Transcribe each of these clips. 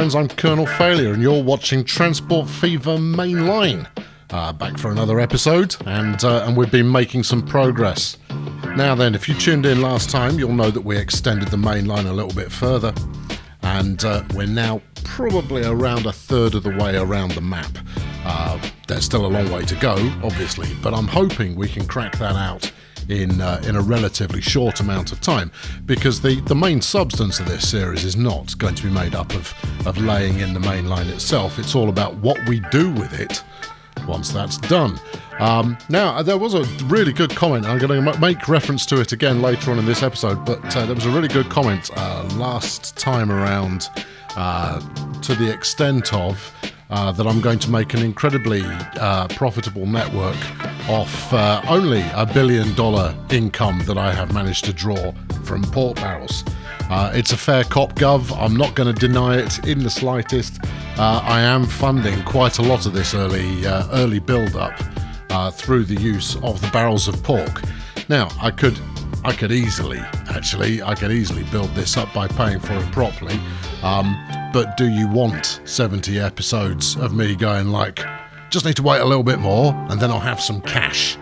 friends, I'm Colonel Failure, and you're watching Transport Fever Mainline. Back for another episode, and we've been making some progress. Now then, if you tuned in last time, you'll know that we extended the Mainline a little bit further, and we're now probably around a third of the way around the map. There's still a long way to go, obviously, but I'm hoping we can crack that out in a relatively short amount of time, because the main substance of this series is not going to be made up of laying in the main line itself. It's all about what we do with it once that's done. Now, there was a really good comment. I'm going to make reference to it again later on in this episode, but there was a really good comment last time around to the extent of that I'm going to make an incredibly profitable network off only $1 billion income that I have managed to draw from pork barrels. It's a fair cop, Gov. I'm not going to deny it in the slightest. I am funding quite a lot of this early build-up through the use of the barrels of pork. Now, I could easily build this up by paying for it properly. But do you want 70 episodes of me going like, just need to wait a little bit more and then I'll have some cash?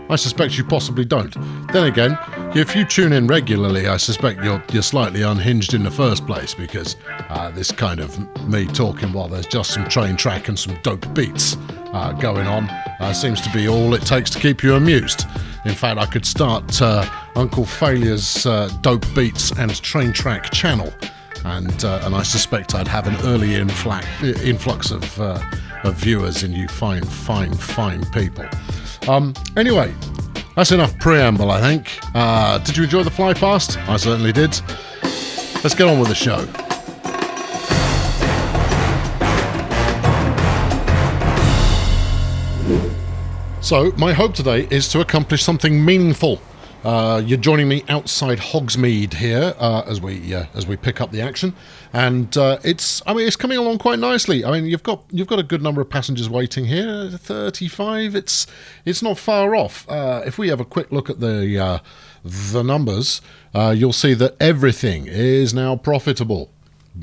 I suspect you possibly don't. Then again, if you tune in regularly, I suspect you're slightly unhinged in the first place, because this kind of me talking while there's just some train track and some dope beats going on seems to be all it takes to keep you amused. In fact, I could start Uncle Failure's Dope Beats and Train Track channel, and I suspect I'd have an early influx of viewers in you fine people. Anyway, that's enough preamble, I think. Did you enjoy the fly past? I certainly did. Let's get on with the show. So, my hope today is to accomplish something meaningful. You're joining me outside Hogsmeade here as we pick up the action, and it's coming along quite nicely. I mean, you've got a good number of passengers waiting here, 35. It's not far off. If we have a quick look at the numbers, you'll see that everything is now profitable.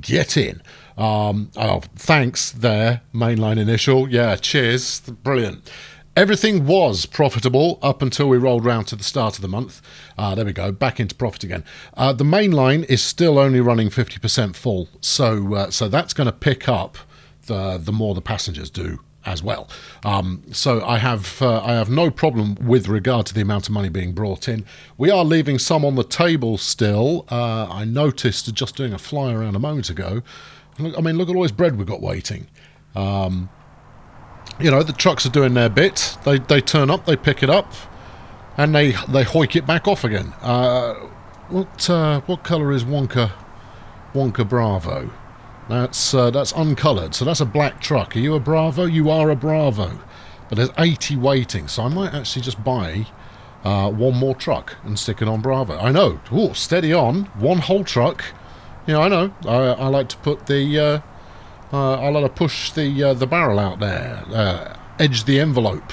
Get in. Thanks there, Mainline Initial. Yeah, cheers. Brilliant. Everything was profitable up until we rolled round to the start of the month. There we go, back into profit again. The main line is still only running 50% full, so that's going to pick up the more the passengers do as well. So I have no problem with regard to the amount of money being brought in. We are leaving some on the table still. I noticed just doing a fly around a moment ago. Look at all this bread we've got waiting. The trucks are doing their bit. They turn up, they pick it up, and they hoik it back off again. What colour is Wonka Bravo? That's uncoloured, so that's a black truck. Are you a Bravo? You are a Bravo. But there's 80 waiting, so I might actually just buy one more truck and stick it on Bravo. I know. Ooh, steady on. One whole truck. I know. I like to put the... I'll let her push the barrel out there, edge the envelope,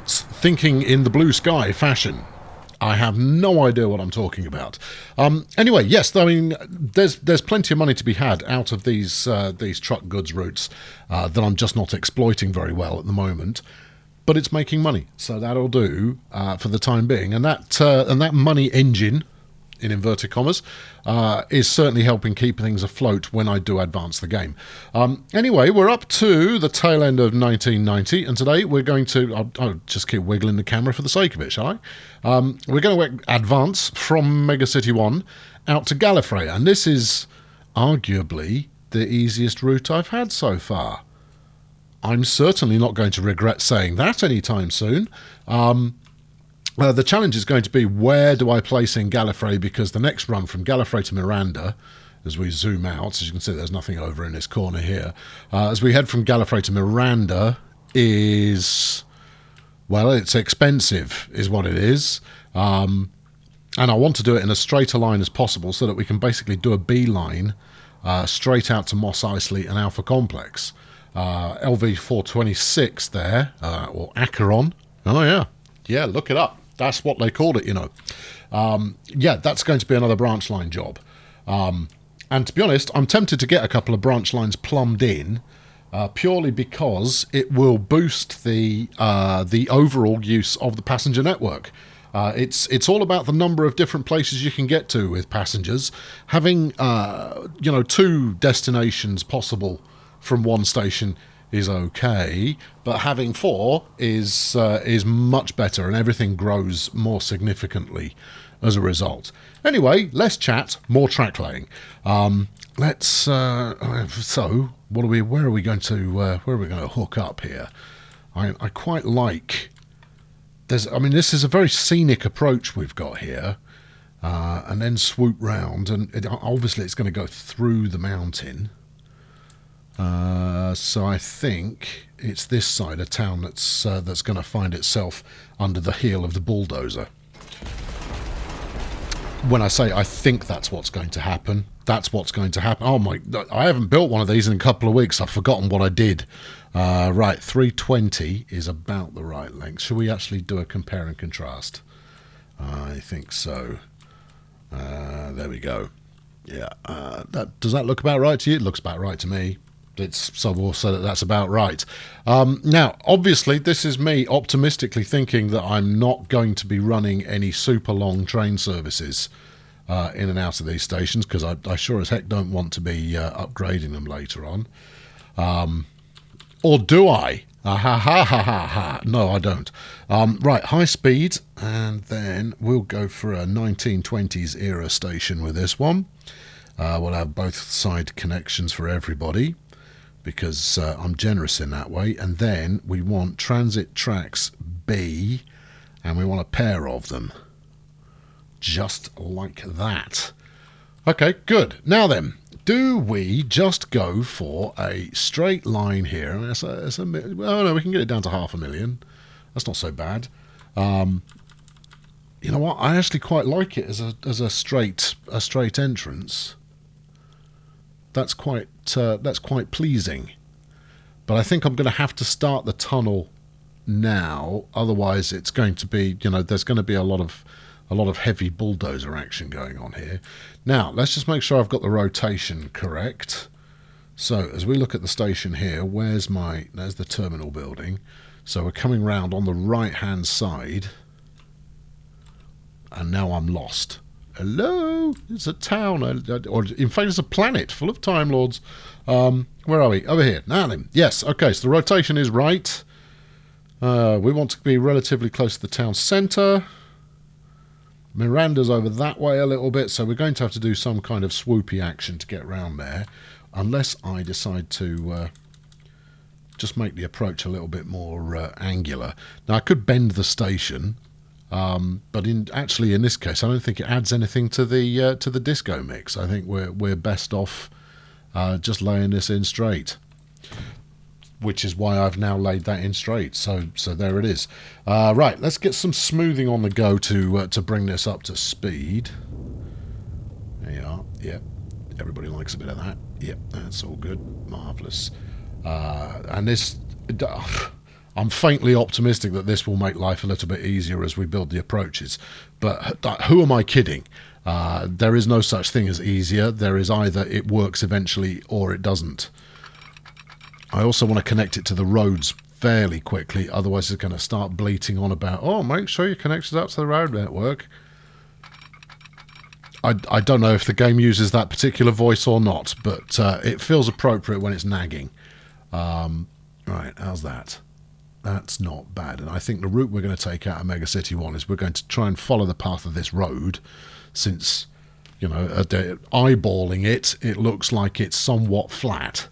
thinking in the blue sky fashion. I have no idea what I'm talking about. Anyway, yes, there's plenty of money to be had out of these truck goods routes that I'm just not exploiting very well at the moment. But it's making money, so that'll do for the time being. And that money engine, in inverted commas, is certainly helping keep things afloat when I do advance the game. Anyway, we're up to the tail end of 1990, and today we're going to... I'll just keep wiggling the camera for the sake of it, shall I? We're going to advance from Megacity 1 out to Gallifrey, and this is arguably the easiest route I've had so far. I'm certainly not going to regret saying that anytime soon. The challenge is going to be, where do I place in Gallifrey, because the next run from Gallifrey to Miranda, as we zoom out, as you can see there's nothing over in this corner here, as we head from Gallifrey to Miranda is, well, it's expensive is what it is, and I want to do it in as straight a line as possible so that we can basically do a beeline straight out to Mos Eisley and Alpha Complex. LV426 there, or Acheron. Oh yeah, look it up. That's what they called it, Yeah, that's going to be another branch line job. And to be honest, I'm tempted to get a couple of branch lines plumbed in, purely because it will boost the overall use of the passenger network. It's all about the number of different places you can get to with passengers. Having 2 destinations possible from one station is okay, but having 4 is much better, and everything grows more significantly as a result. Anyway, less chat, more track laying. Let's. So, where are we going to hook up here? I quite like. This is a very scenic approach we've got here, and then swoop round, and obviously it's going to go through the mountain. So I think it's this side of town that's going to find itself under the heel of the bulldozer. When I say I think that's what's going to happen, that's what's going to happen. Oh my, I haven't built one of these in a couple of weeks. I've forgotten what I did. Right, 320 is about the right length. Should we actually do a compare and contrast? I think so. There we go. Yeah, does that look about right to you? It looks about right to me. We'll say that's about right. Now, obviously, this is me optimistically thinking that I'm not going to be running any super long train services in and out of these stations, because I sure as heck don't want to be upgrading them later on. Or do I? Ha. No, I don't. Right, high speed, and then we'll go for a 1920s era station with this one. We'll have both side connections for everybody, because I'm generous in that way. And then we want transit tracks B, and we want a pair of them. Just like that. Okay, good. Now then, do we just go for a straight line here? No, we can get it down to 500,000. That's not so bad. You know what? I actually quite like it as a straight entrance. That's quite pleasing. But I think I'm going to have to start the tunnel now. Otherwise, it's going to be, there's going to be a lot of heavy bulldozer action going on here. Now, let's just make sure I've got the rotation correct. So, as we look at the station here, there's the terminal building. So we're coming round on the right-hand side. And now I'm lost. Hello? It's a town. Or in fact, it's a planet full of Time Lords. Where are we? Over here. Now then. Yes, okay, so the rotation is right. We want to be relatively close to the town centre. Miranda's over that way a little bit, so we're going to have to do some kind of swoopy action to get round there, unless I decide to just make the approach a little bit more angular. Now, I could bend the station, but in this case, I don't think it adds anything to the disco mix. I think we're best off just laying this in straight, which is why I've now laid that in straight. So there it is. Right, let's get some smoothing on the go to bring this up to speed. There you are. Yep, everybody likes a bit of that. Yep, that's all good. Marvellous. And this, I'm faintly optimistic that this will make life a little bit easier as we build the approaches. But who am I kidding? There is no such thing as easier. There is either it works eventually or it doesn't. I also want to connect it to the roads fairly quickly, otherwise it's going to start bleating on about, make sure you connect it up to the road network. I don't know if the game uses that particular voice or not, but it feels appropriate when it's nagging. Right, how's that? That's not bad. And I think the route we're going to take out of Mega City 1 is we're going to try and follow the path of this road, since, eyeballing it looks like it's somewhat flat.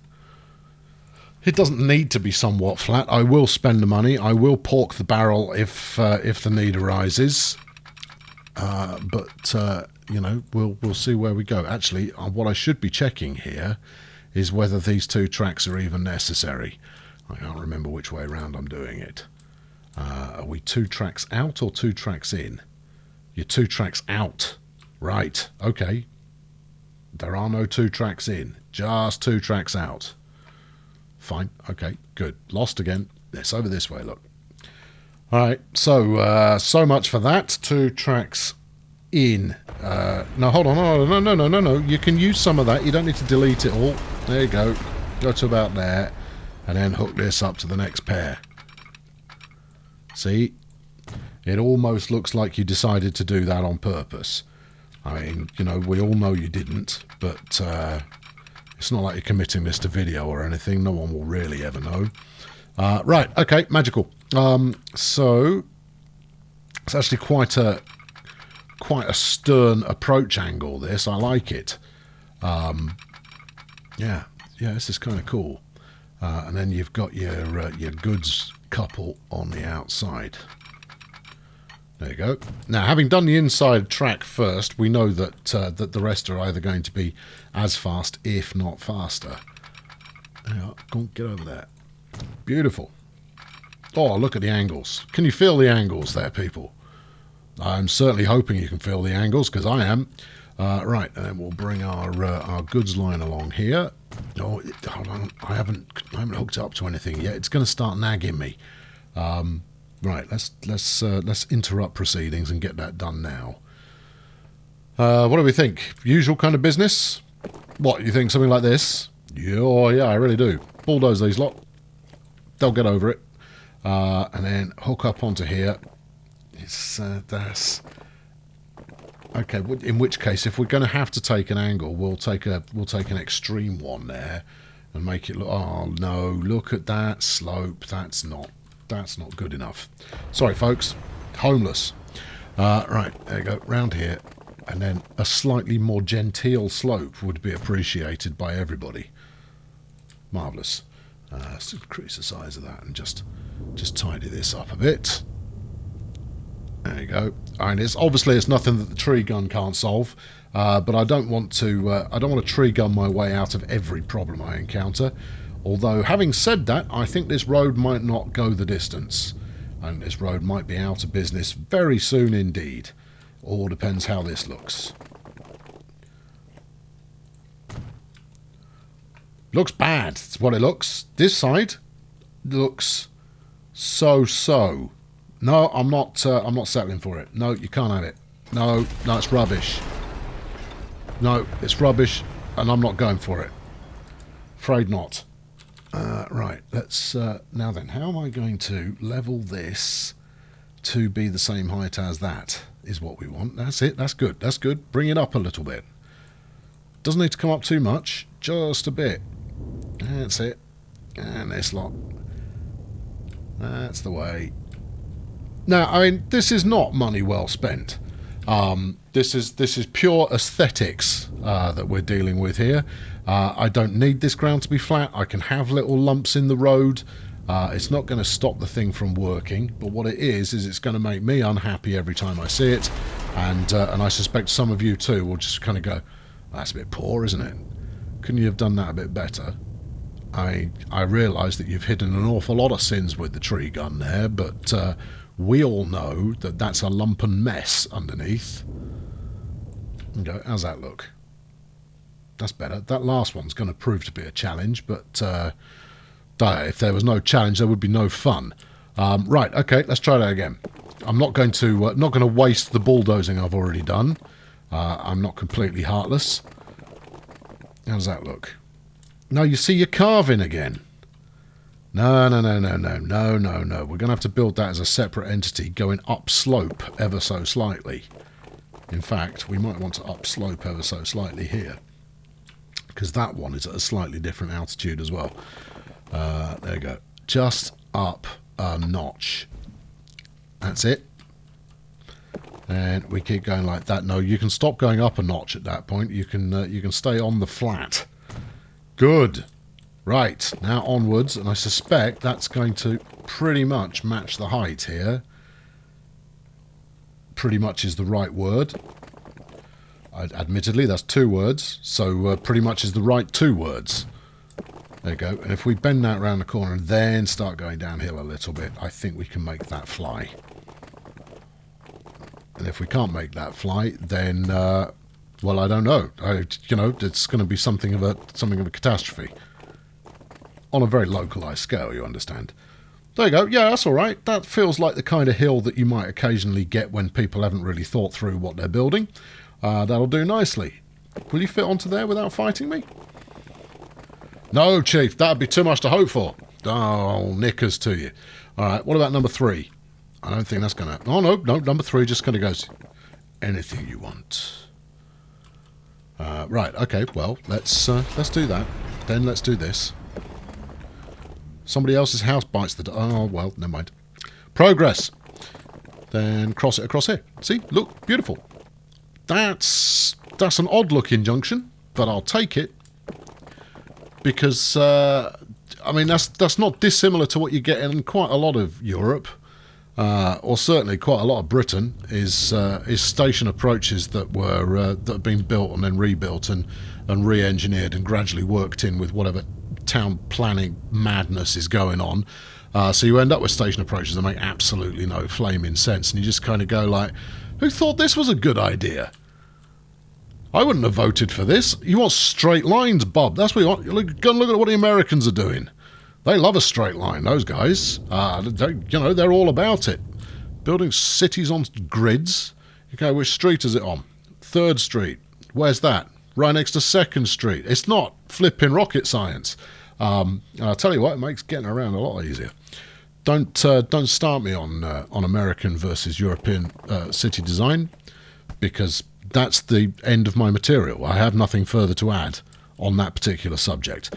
It doesn't need to be somewhat flat. I will spend the money. I will pork the barrel if the need arises. But we'll see where we go. Actually, what I should be checking here is whether these 2 tracks are even necessary. I can't remember which way around I'm doing it. Are we 2 tracks out or 2 tracks in? You're 2 tracks out. Right, okay. There are no 2 tracks in. Just 2 tracks out. Fine. Okay, good. Lost again. It's over this way, look. All right, so much for that. 2 tracks in. No, hold on. No. You can use some of that. You don't need to delete it all. There you go. Go to about there. And then hook this up to the next pair. See? It almost looks like you decided to do that on purpose. I mean, you know, we all know you didn't, but it's not like you're committing this to video or anything. No one will really ever know. Right, okay, magical. So it's actually quite a stern approach angle, this. I like it. Yeah, this is kind of cool. And then you've got your goods couple on the outside. There you go. Now, having done the inside track first, we know that that the rest are either going to be as fast, if not faster. There you are. Go on, get over there. Beautiful. Oh, look at the angles. Can you feel the angles there, people? I'm certainly hoping you can feel the angles, because I am. Right, and then we'll bring our goods line along here. Oh, hold on. I haven't hooked it up to anything yet. It's going to start nagging me. Right, let's interrupt proceedings and get that done now. What do we think? Usual kind of business? What, you think something like this? Oh, yeah, I really do. Bulldoze these lot. They'll get over it. And then hook up onto here. That's... Okay, in which case, if we're going to have to take an angle, we'll take an extreme one there and make it look... Oh, no, look at that slope. That's not good enough. Sorry, folks. Homeless. Right, there you go. Round here. And then a slightly more genteel slope would be appreciated by everybody. Marvellous. Let's increase the size of that and just tidy this up a bit. There you go. And it's nothing that the tree gun can't solve, but I don't want to tree gun my way out of every problem I encounter. Although, having said that, I think this road might not go the distance, and this road might be out of business very soon indeed. All depends how this looks. Looks bad. That's what it looks. This side looks so. No, I'm not settling for it. No, you can't have it. No, it's rubbish. No, it's rubbish, and I'm not going for it. Afraid not. Right, let's... now then, how am I going to level this to be the same height as that, is what we want. That's it, that's good, that's good. Bring it up a little bit. Doesn't need to come up too much, just a bit. That's it. And this lot. That's the way. Now, I mean, this is not money well spent. This is pure aesthetics that we're dealing with here. I don't need this ground to be flat. I can have little lumps in the road. It's not going to stop the thing from working, but what it is it's going to make me unhappy every time I see it, and I suspect some of you too will just kind of go, that's a bit poor, isn't it? Couldn't you have done that a bit better? I realise that you've hidden an awful lot of sins with the tree gun there, but we all know that that's a lumpen mess underneath. Okay, how's that look? That's better. That last one's going to prove to be a challenge, but if there was no challenge, there would be no fun. Right, okay, let's try that again. I'm not going to waste the bulldozing I've already done. I'm not completely heartless. How does that look? No, you see, you're carving again. No. We're going to have to build that as a separate entity going upslope ever so slightly. In fact, we might want to upslope ever so slightly here, because that one is at a slightly different altitude as well. There you go. Just up a notch. That's it. And we keep going like that. No, you can stop going up a notch at that point. You can stay on the flat. Good. Right, now onwards, and I suspect that's going to pretty much match the height here. Pretty much is the right word. Admittedly, that's 2 words, so pretty much is the right 2 words. There you go. And if we bend that around the corner and then start going downhill a little bit, I think we can make that fly. And if we can't make that fly, then, well, I don't know. It's going to be something of a catastrophe. On a very localised scale, you understand. There you go. Yeah, that's all right. That feels like the kind of hill that you might occasionally get when people haven't really thought through what they're building. That'll do nicely. Will you fit onto there without fighting me? No, Chief. That'd be too much to hope for. Oh, knickers to you. All right, what about number 3? I don't think that's going to... Oh, no, number 3 just kind of goes... Anything you want. Right, okay, well, let's do that. Then let's do this. Somebody else's house bites the... Oh, well, never mind. Progress. Then cross it across here. See? Look, beautiful. That's an odd-looking junction, but I'll take it. Because, I mean, that's not dissimilar to what you get in quite a lot of Europe. Or certainly quite a lot of Britain is station approaches that have been built and then rebuilt and re-engineered and gradually worked in with whatever town planning madness is going on. So you end up with station approaches that make absolutely no flaming sense, and you just kind of go like, who thought this was a good idea? I wouldn't have voted for this. You want straight lines, Bob. That's what you want. Go and look at what the Americans are doing. They love a straight line, those guys. They're all about it. Building cities on grids. Okay, which street is it on? 3rd Street. Where's that? Right next to 2nd Street. It's not flipping rocket science. I'll tell you what, it makes getting around a lot easier. Don't start me on American versus European city design, because that's the end of my material. I have nothing further to add on that particular subject.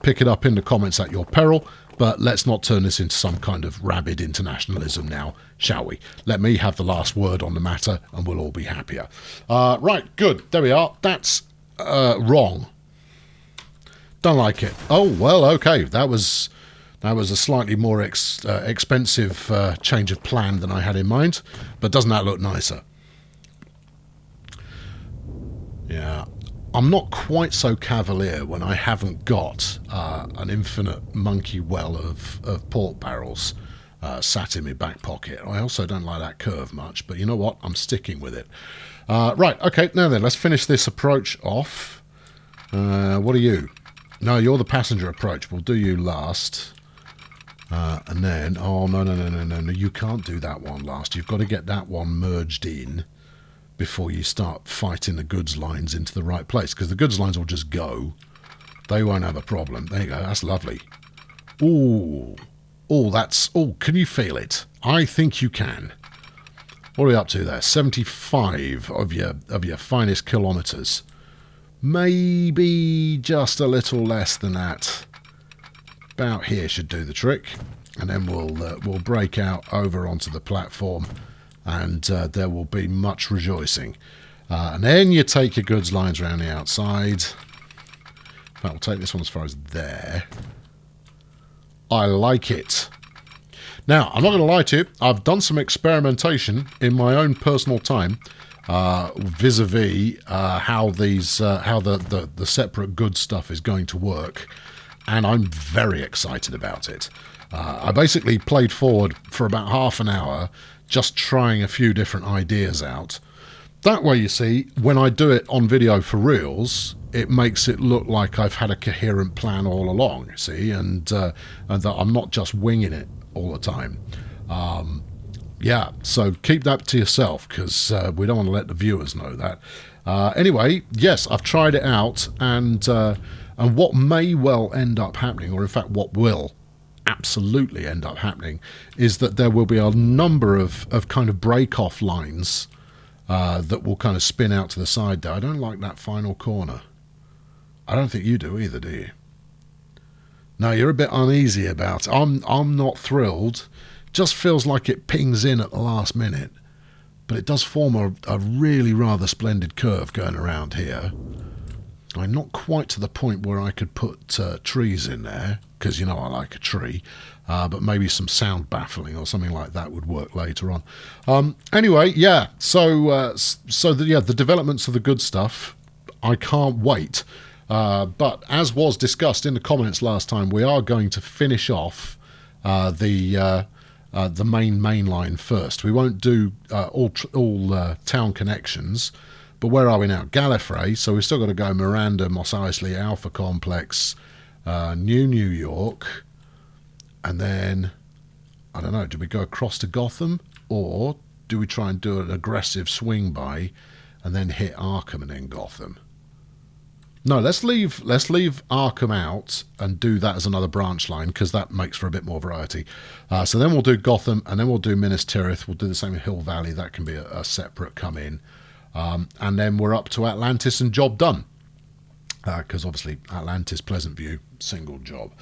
Pick it up in the comments at your peril, but let's not turn this into some kind of rabid internationalism now, shall we? Let me have the last word on the matter and we'll all be happier. Right, good. There we are. That's wrong. Don't like it. Oh, well, okay. That was a slightly more expensive change of plan than I had in mind, but doesn't that look nicer? Yeah. I'm not quite so cavalier when I haven't got an infinite monkey well of pork barrels sat in my back pocket. I also don't like that curve much, but you know what? I'm sticking with it. Right, okay, now then, let's finish this approach off. What are you? No, you're the passenger approach. We'll do you last. And then, oh, no, you can't do that one last. You've got to get that one merged in before you start fighting the goods lines into the right place, because the goods lines will just go. They won't have a problem. There you go. That's lovely. Ooh. Oh, that's... Oh, can you feel it? I think you can. What are we up to there? 75 of your finest kilometres. Maybe just a little less than that. About here should do the trick. And then we'll break out over onto the platform, and there will be much rejoicing. And then you take your goods lines around the outside. In fact, we'll take this one as far as there. I like it. Now, I'm not going to lie to you. I've done some experimentation in my own personal time vis-a-vis how the separate goods stuff is going to work, and I'm very excited about it. I basically played forward for about half an hour just trying a few different ideas out. That way, you see, when I do it on video for reals, it makes it look like I've had a coherent plan all along, you see, and that I'm not just winging it all the time. Yeah, so keep that to yourself, because we don't want to let the viewers know that. Anyway, yes, I've tried it out, and what may well end up happening, or in fact what will absolutely end up happening, is that there will be a number of kind of break-off lines that will kind of spin out to the side there. I don't like that final corner. I don't think you do either, do you? No, you're a bit uneasy about it. I'm not thrilled. Just feels like it pings in at the last minute. But it does form a really rather splendid curve going around here. I'm not quite to the point where I could put trees in there, because, you know, I like a tree. But maybe some sound baffling or something like that would work later on. Anyway, yeah, the developments of the good stuff, I can't wait. But as was discussed in the comments last time, we are going to finish off the main line first. We won't do all town connections. But where are we now? Gallifrey. So we've still got to go Miranda, Mos Eisley, Alpha Complex, New York, and then I don't know, do we go across to Gotham, or do we try and do an aggressive swing by and then hit Arkham and then Gotham? No, let's leave Arkham out and do that as another branch line, because that makes for a bit more variety. So then we'll do Gotham, and then we'll do Minas Tirith. We'll do the same with Hill Valley. That can be a separate come in. And then we're up to Atlantis and job done. Because obviously Atlantis, Pleasant View, single job.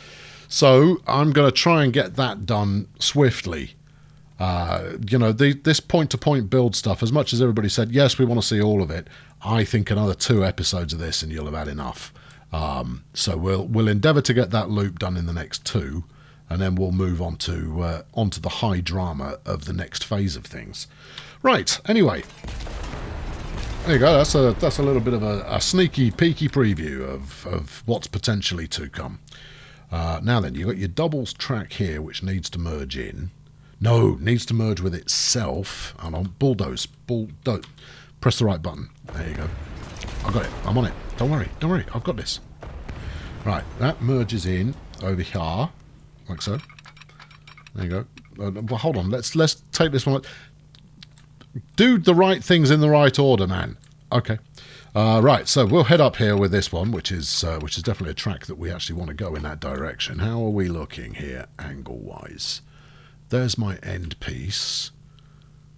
So I'm going to try and get that done swiftly. You know, this point-to-point build stuff, as much as everybody said, yes, we want to see all of it, I think another 2 episodes of this and you'll have had enough. So we'll endeavour to get that loop done in the next 2, and then we'll move on to onto the high drama of the next phase of things. Right, anyway. There you go, that's a little bit of a sneaky, peeky preview of what's potentially to come. Now then, you've got your doubles track here, which needs to merge in. No, needs to merge with itself. And I'll bulldoze. Press the right button. There you go. I've got it. I'm on it. Don't worry. I've got this. Right, that merges in over here, like so. There you go. Well, hold on. Let's take this one. Do the right things in the right order, man. Okay. Right, so we'll head up here with this one, which is definitely a track that we actually want to go in that direction. How are we looking here, angle-wise? There's my end piece.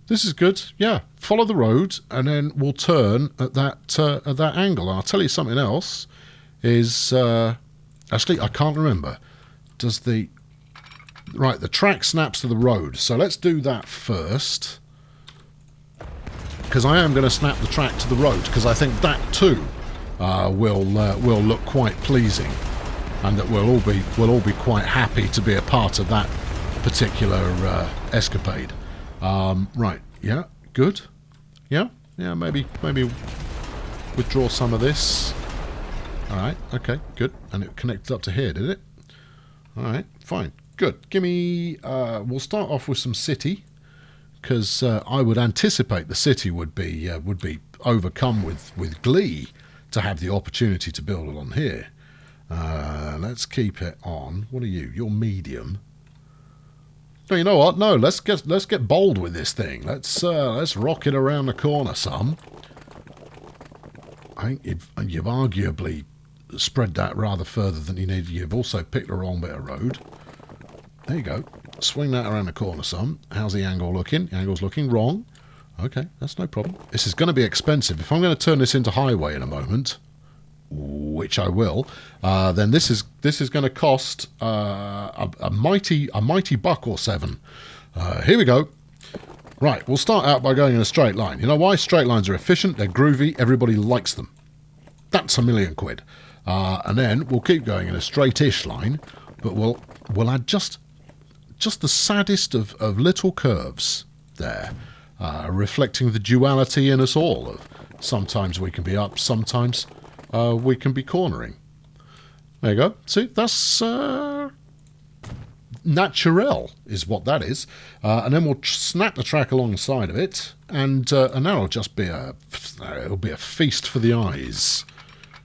This is good. Yeah, follow the road, and then we'll turn at that angle. And I'll tell you something else. Is actually I can't remember. Does the track snaps to the road? So let's do that first, because I am going to snap the track to the road, because I think that too will look quite pleasing, and that we'll all be quite happy to be a part of that particular escapade. Right, yeah, good. Yeah, maybe withdraw some of this. Alright, okay, good. And it connected up to here, did it? Alright, fine, good. Give me, we'll start off with some city, because I would anticipate the city would be overcome with glee to have the opportunity to build along here. Let's keep it on. What are you? You're medium. No, you know what? No, let's get bold with this thing. Let's rock it around the corner some. I think you've arguably spread that rather further than you need. You've also picked the wrong bit of road. There you go. Swing that around the corner some. How's the angle looking? The angle's looking wrong. Okay, that's no problem. This is going to be expensive. If I'm going to turn this into highway in a moment, which I will, then this is going to cost a mighty $1 or 7. Here we go. Right, we'll start out by going in a straight line. You know why? Straight lines are efficient, they're groovy, everybody likes them. That's £1 million. And then we'll keep going in a straight-ish line, but we'll add just the saddest of little curves there, reflecting the duality in us all. Of sometimes we can be up, sometimes we can be cornering. There you go. See, that's naturel is what that is. And then we'll snap the track alongside of it, and that'll just be a feast for the eyes.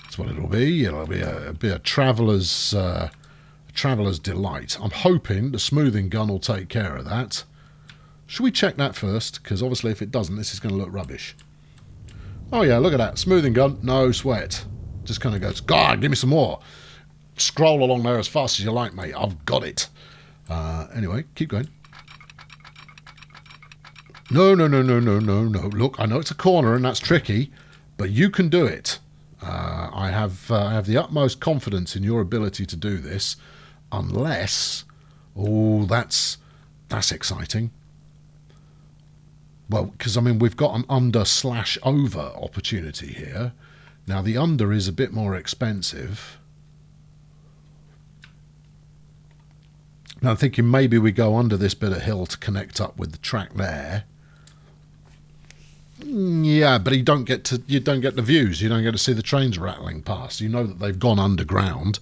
That's what it'll be. It'll be a traveller's delight. I'm hoping the smoothing gun will take care of that. Should we check that first? Because obviously if it doesn't, this is going to look rubbish. Oh yeah, look at that. Smoothing gun, no sweat. Just kind of goes, God, give me some more. Scroll along there as fast as you like, mate. I've got it. Anyway, keep going. No. Look, I know it's a corner and that's tricky, but you can do it. I have the utmost confidence in your ability to do this, unless, oh, that's exciting. Well, because I mean we've got an under/over opportunity here. Now the under is a bit more expensive. Now I'm thinking maybe we go under this bit of hill to connect up with the track there. Yeah, but you don't get the views. You don't get to see the trains rattling past. You know that they've gone underground,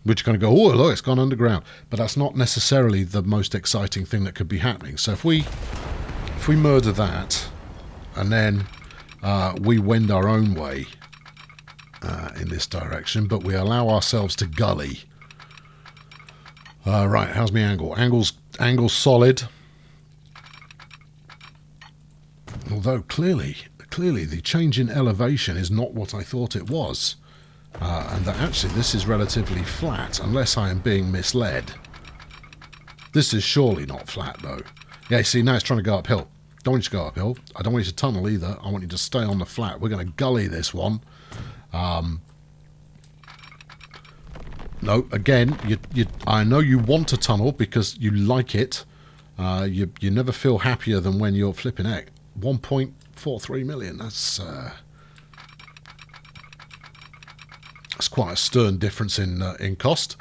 which are going to go, oh look, it's gone underground. But that's not necessarily the most exciting thing that could be happening. So if we murder that, and then we wend our own way in this direction, but we allow ourselves to gully. Right, how's my angle? Angle's Angle solid. Although clearly the change in elevation is not what I thought it was. And that actually this is relatively flat, unless I am being misled. This is surely not flat, though. Yeah, see, now it's trying to go uphill. Don't want you to go uphill. I don't want you to tunnel either. I want you to stay on the flat. We're going to gully this one. No, again, I know you want to tunnel because you like it. You never feel happier than when you're flipping heck. 1.43 million. That's quite a stern difference in cost.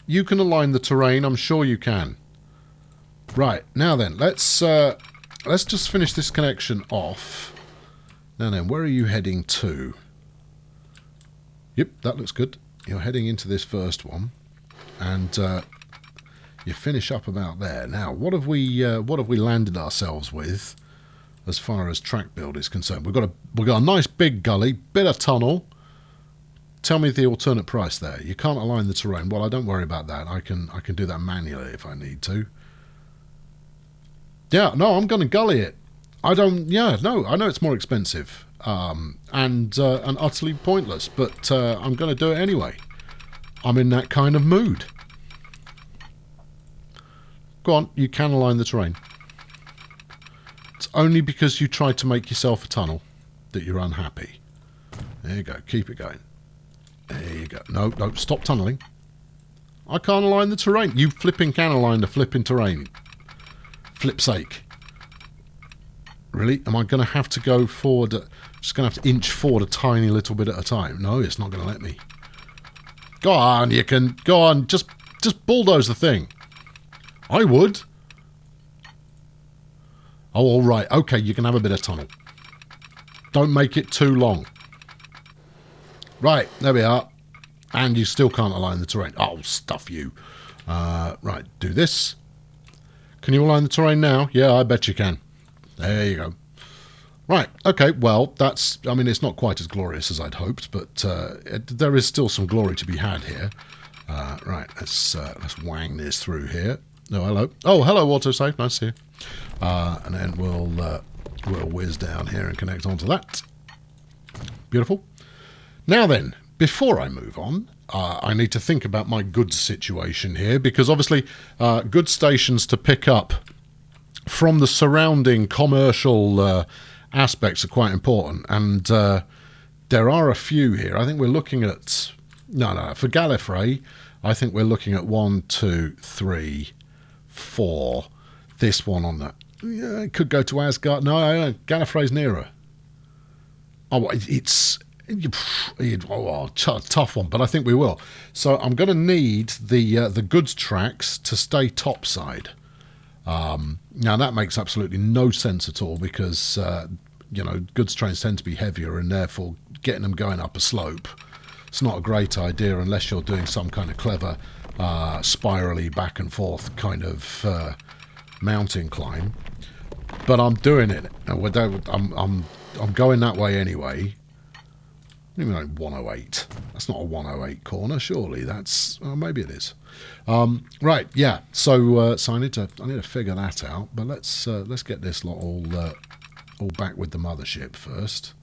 You can align the terrain. I'm sure you can. Right, now then, let's just finish this connection off. Now then, where are you heading to? Yep, that looks good. You're heading into this first one, and you finish up about there. Now, what have we landed ourselves with as far as track build is concerned? We've got a nice big gully, bit of tunnel. Tell me the alternate price there. You can't align the terrain. Well, I don't worry about that. I can do that manually if I need to. Yeah, no, I'm going to gully it. I know it's more expensive and utterly pointless, but I'm going to do it anyway. I'm in that kind of mood. Go on, you can align the terrain. It's only because you tried to make yourself a tunnel that you're unhappy. There you go, keep it going. There you go. No, stop tunneling. I can't align the terrain. You flipping can align the flipping terrain. Flip's sake. Really? Am I going to have to go forward? Just going to have to inch forward a tiny little bit at a time. No, it's not going to let me. Go on, you can. Go on, just bulldoze the thing. I would. Oh, all right. Okay, you can have a bit of tunnel. Don't make it too long. Right, there we are. And you still can't align the terrain. Oh, stuff you. Right, do this. Can you align the terrain now? Yeah, I bet you can. There you go. Right, okay, well, I mean, it's not quite as glorious as I'd hoped, but there is still some glory to be had here. Right, let's wang this through here. Oh, hello. Oh, hello, autosave. Nice to see you. And then we'll whiz down here and connect onto that. Beautiful. Now then, before I move on, I need to think about my goods situation here, because obviously goods stations to pick up from the surrounding commercial aspects are quite important, and there are a few here. I think we're looking at... No, for Gallifrey, I think we're looking at 1, 2, 3, 4. This one on that. Yeah, it could go to Asgard. No, Gallifrey's nearer. Oh, it's... tough one, but I think we will. So I'm going to need the goods tracks to stay topside. Now that makes absolutely no sense at all, because goods trains tend to be heavier, and therefore getting them going up a slope, it's not a great idea unless you're doing some kind of clever spirally back and forth kind of mountain climb. But I'm doing it. I'm going that way anyway. Even like 108. That's not a 108 corner, surely. That's maybe it is. Right, yeah. So I need to figure that out. But let's get this lot all back with the mothership first,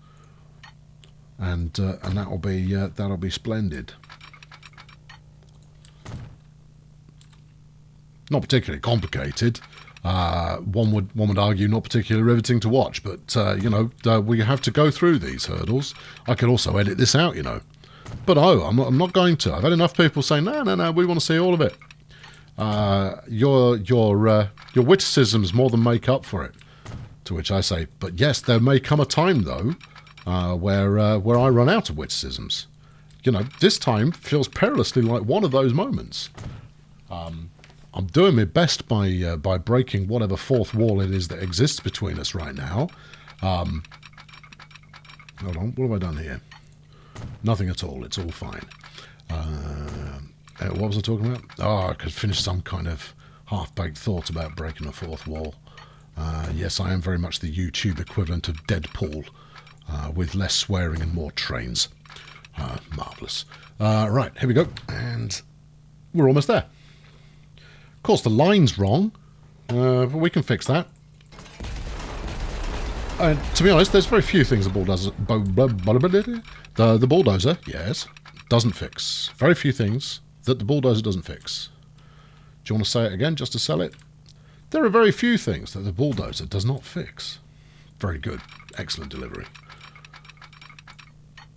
and that'll be splendid. Not particularly complicated. One would argue not particularly riveting to watch, but we have to go through these hurdles. I could also edit this out, but I'm not going to. I've had enough people saying no, we want to see all of it. Your witticisms more than make up for it. To which I say, but yes, there may come a time though where I run out of witticisms. This time feels perilously like one of those moments. I'm doing my best by breaking whatever fourth wall it is that exists between us right now. Hold on, what have I done here? Nothing at all, it's all fine. What was I talking about? Oh, I could finish some kind of half-baked thought about breaking a fourth wall. Yes, I am very much the YouTube equivalent of Deadpool, with less swearing and more trains. Marvellous. Right, here we go, and we're almost there. course, the line's wrong, but we can fix that. To be honest, there's very few things the bulldozer, yes, doesn't fix. Very few things that the bulldozer doesn't fix. Do you want to say it again just to sell it? There are very few things that the bulldozer does not fix. Very good. Excellent delivery.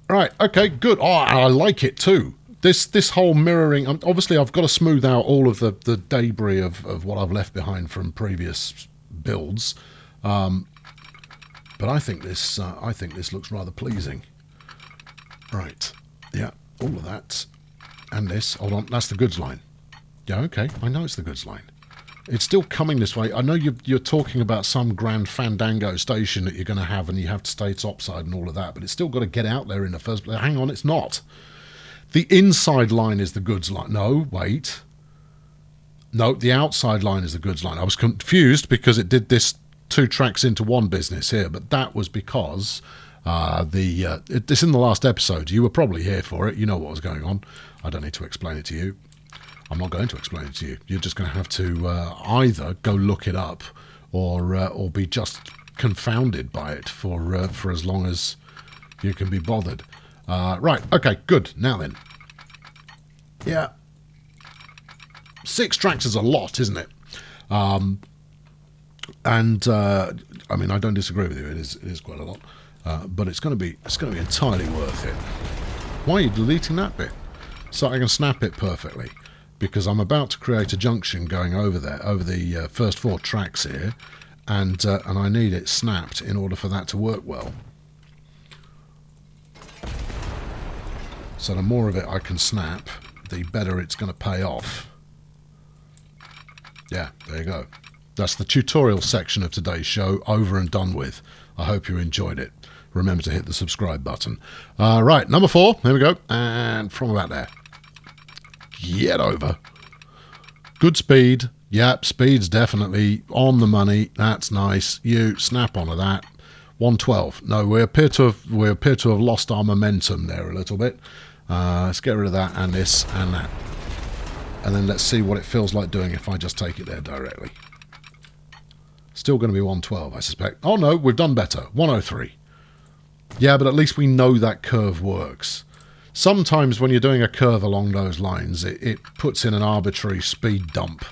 Right, okay, good. Oh, I like it too. This whole mirroring... obviously, I've got to smooth out all of the debris of what I've left behind from previous builds. But I think this looks rather pleasing. Right. Yeah, all of that. And this. Hold on, that's the goods line. Yeah, okay. I know it's the goods line. It's still coming this way. I know you're talking about some grand fandango station that you're going to have and you have to stay topside and all of that, but it's still got to get out there in the first place. Hang on, it's not. The inside line is the goods line. No, wait. No, the outside line is the goods line. I was confused because it did this 2 tracks into one business here, but that was because it's in the last episode. You were probably here for it. You know what was going on. I don't need to explain it to you. I'm not going to explain it to you. You're just going to have to either go look it up or be just confounded by it for as long as you can be bothered. Right, okay, good. Now then. Yeah. 6 tracks is a lot, isn't it? I mean, I don't disagree with you. It is quite a lot. But it's going to be entirely worth it. Why are you deleting that bit? So I can snap it perfectly. Because I'm about to create a junction going over there, over the first 4 tracks here, and I need it snapped in order for that to work well. So the more of it I can snap, the better it's going to pay off. Yeah, there you go. That's the tutorial section of today's show, over and done with. I hope you enjoyed it. Remember to hit the subscribe button. Right, number 4, there we go, and from about there. Get over. Good speed. Yep, speed's definitely on the money. That's nice. You snap onto that. 112. No, we appear to have lost our momentum there a little bit. Let's get rid of that and this and that. And then let's see what it feels like doing if I just take it there directly. Still going to be 112, I suspect. Oh no, we've done better. 103. Yeah, but at least we know that curve works. Sometimes when you're doing a curve along those lines, it puts in an arbitrary speed dump.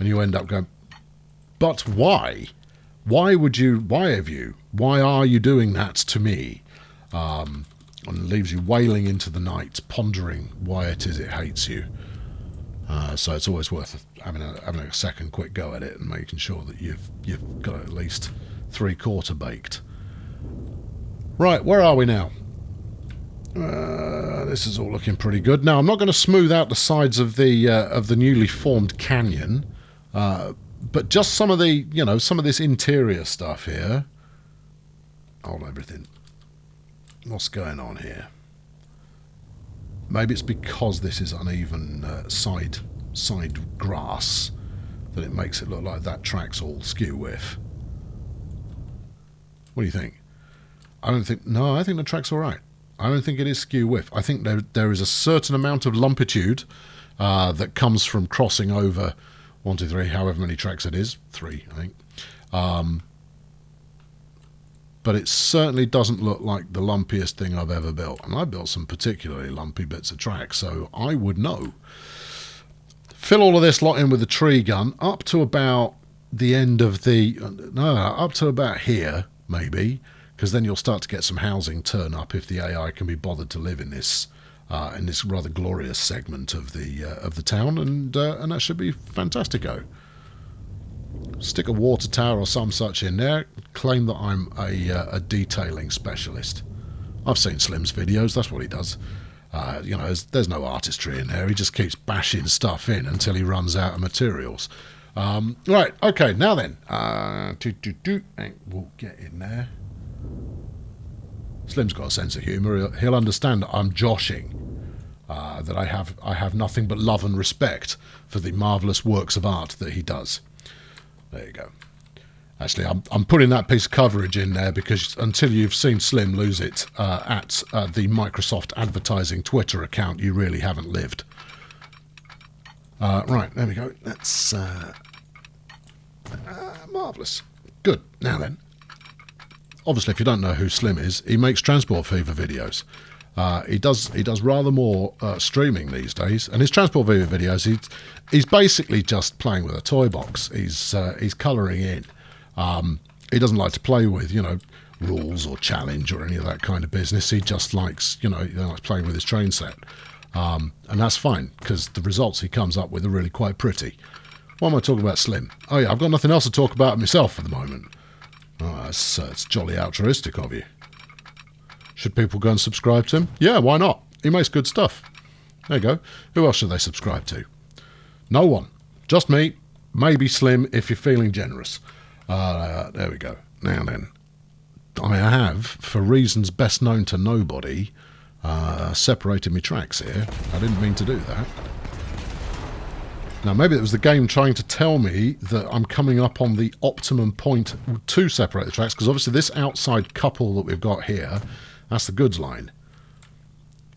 And you end up going, but why? Why are you doing that to me? And leaves you wailing into the night, pondering why it is it hates you. So it's always worth having a second quick go at it and making sure that you've got at least 3/4 baked. Right, where are we now? This is all looking pretty good. Now, I'm not going to smooth out the sides of the newly formed canyon, but just some of this interior stuff here. Hold everything. What's going on here? Maybe it's because this is uneven side grass that it makes it look like that track's all skew with. What do you think? I think the track's all right. I don't think it is skew whiff. I think there is a certain amount of lumpitude that comes from crossing over 1, 2, 3, however many tracks it is. 3, I think. But it certainly doesn't look like the lumpiest thing I've ever built. And I built some particularly lumpy bits of track, so I would know. Fill all of this lot in with the tree gun up to about the end of the... No, up to about here, maybe. Because then you'll start to get some housing turn up if the AI can be bothered to live in this rather glorious segment of the town, and that should be fantastico. Stick a water tower or some such in there. Claim that I'm a detailing specialist. I've seen Slim's videos. That's what he does. There's no artistry in there. He just keeps bashing stuff in until he runs out of materials. Right. Okay. Now then, we'll get in there. Slim's got a sense of humour. He'll understand that I'm joshing, that I have nothing but love and respect for the marvellous works of art that he does. There you go. Actually, I'm putting that piece of coverage in there because until you've seen Slim lose it at the Microsoft advertising Twitter account, you really haven't lived. Right, there we go. That's marvellous. Good. Now then, obviously, if you don't know who Slim is, he makes Transport Fever videos. He does rather more streaming these days, and his Transport Fever videos, he's basically just playing with a toy box. He's colouring in. He doesn't like to play with, you know, rules or challenge or any of that kind of business. He just likes, you know, he likes playing with his train set. And that's fine, because the results he comes up with are really quite pretty. Why am I talking about Slim? Oh yeah, I've got nothing else to talk about myself for the moment. Oh, it's jolly altruistic of you. Should people go and subscribe to him? Yeah, why not? He makes good stuff. There you go. Who else should they subscribe to? No one. Just me. Maybe Slim if you're feeling generous. There we go. Now then, I have, for reasons best known to nobody, separated my tracks here. I didn't mean to do that. Now, maybe it was the game trying to tell me that I'm coming up on the optimum point to separate the tracks, because obviously this outside couple that we've got here, that's the goods line.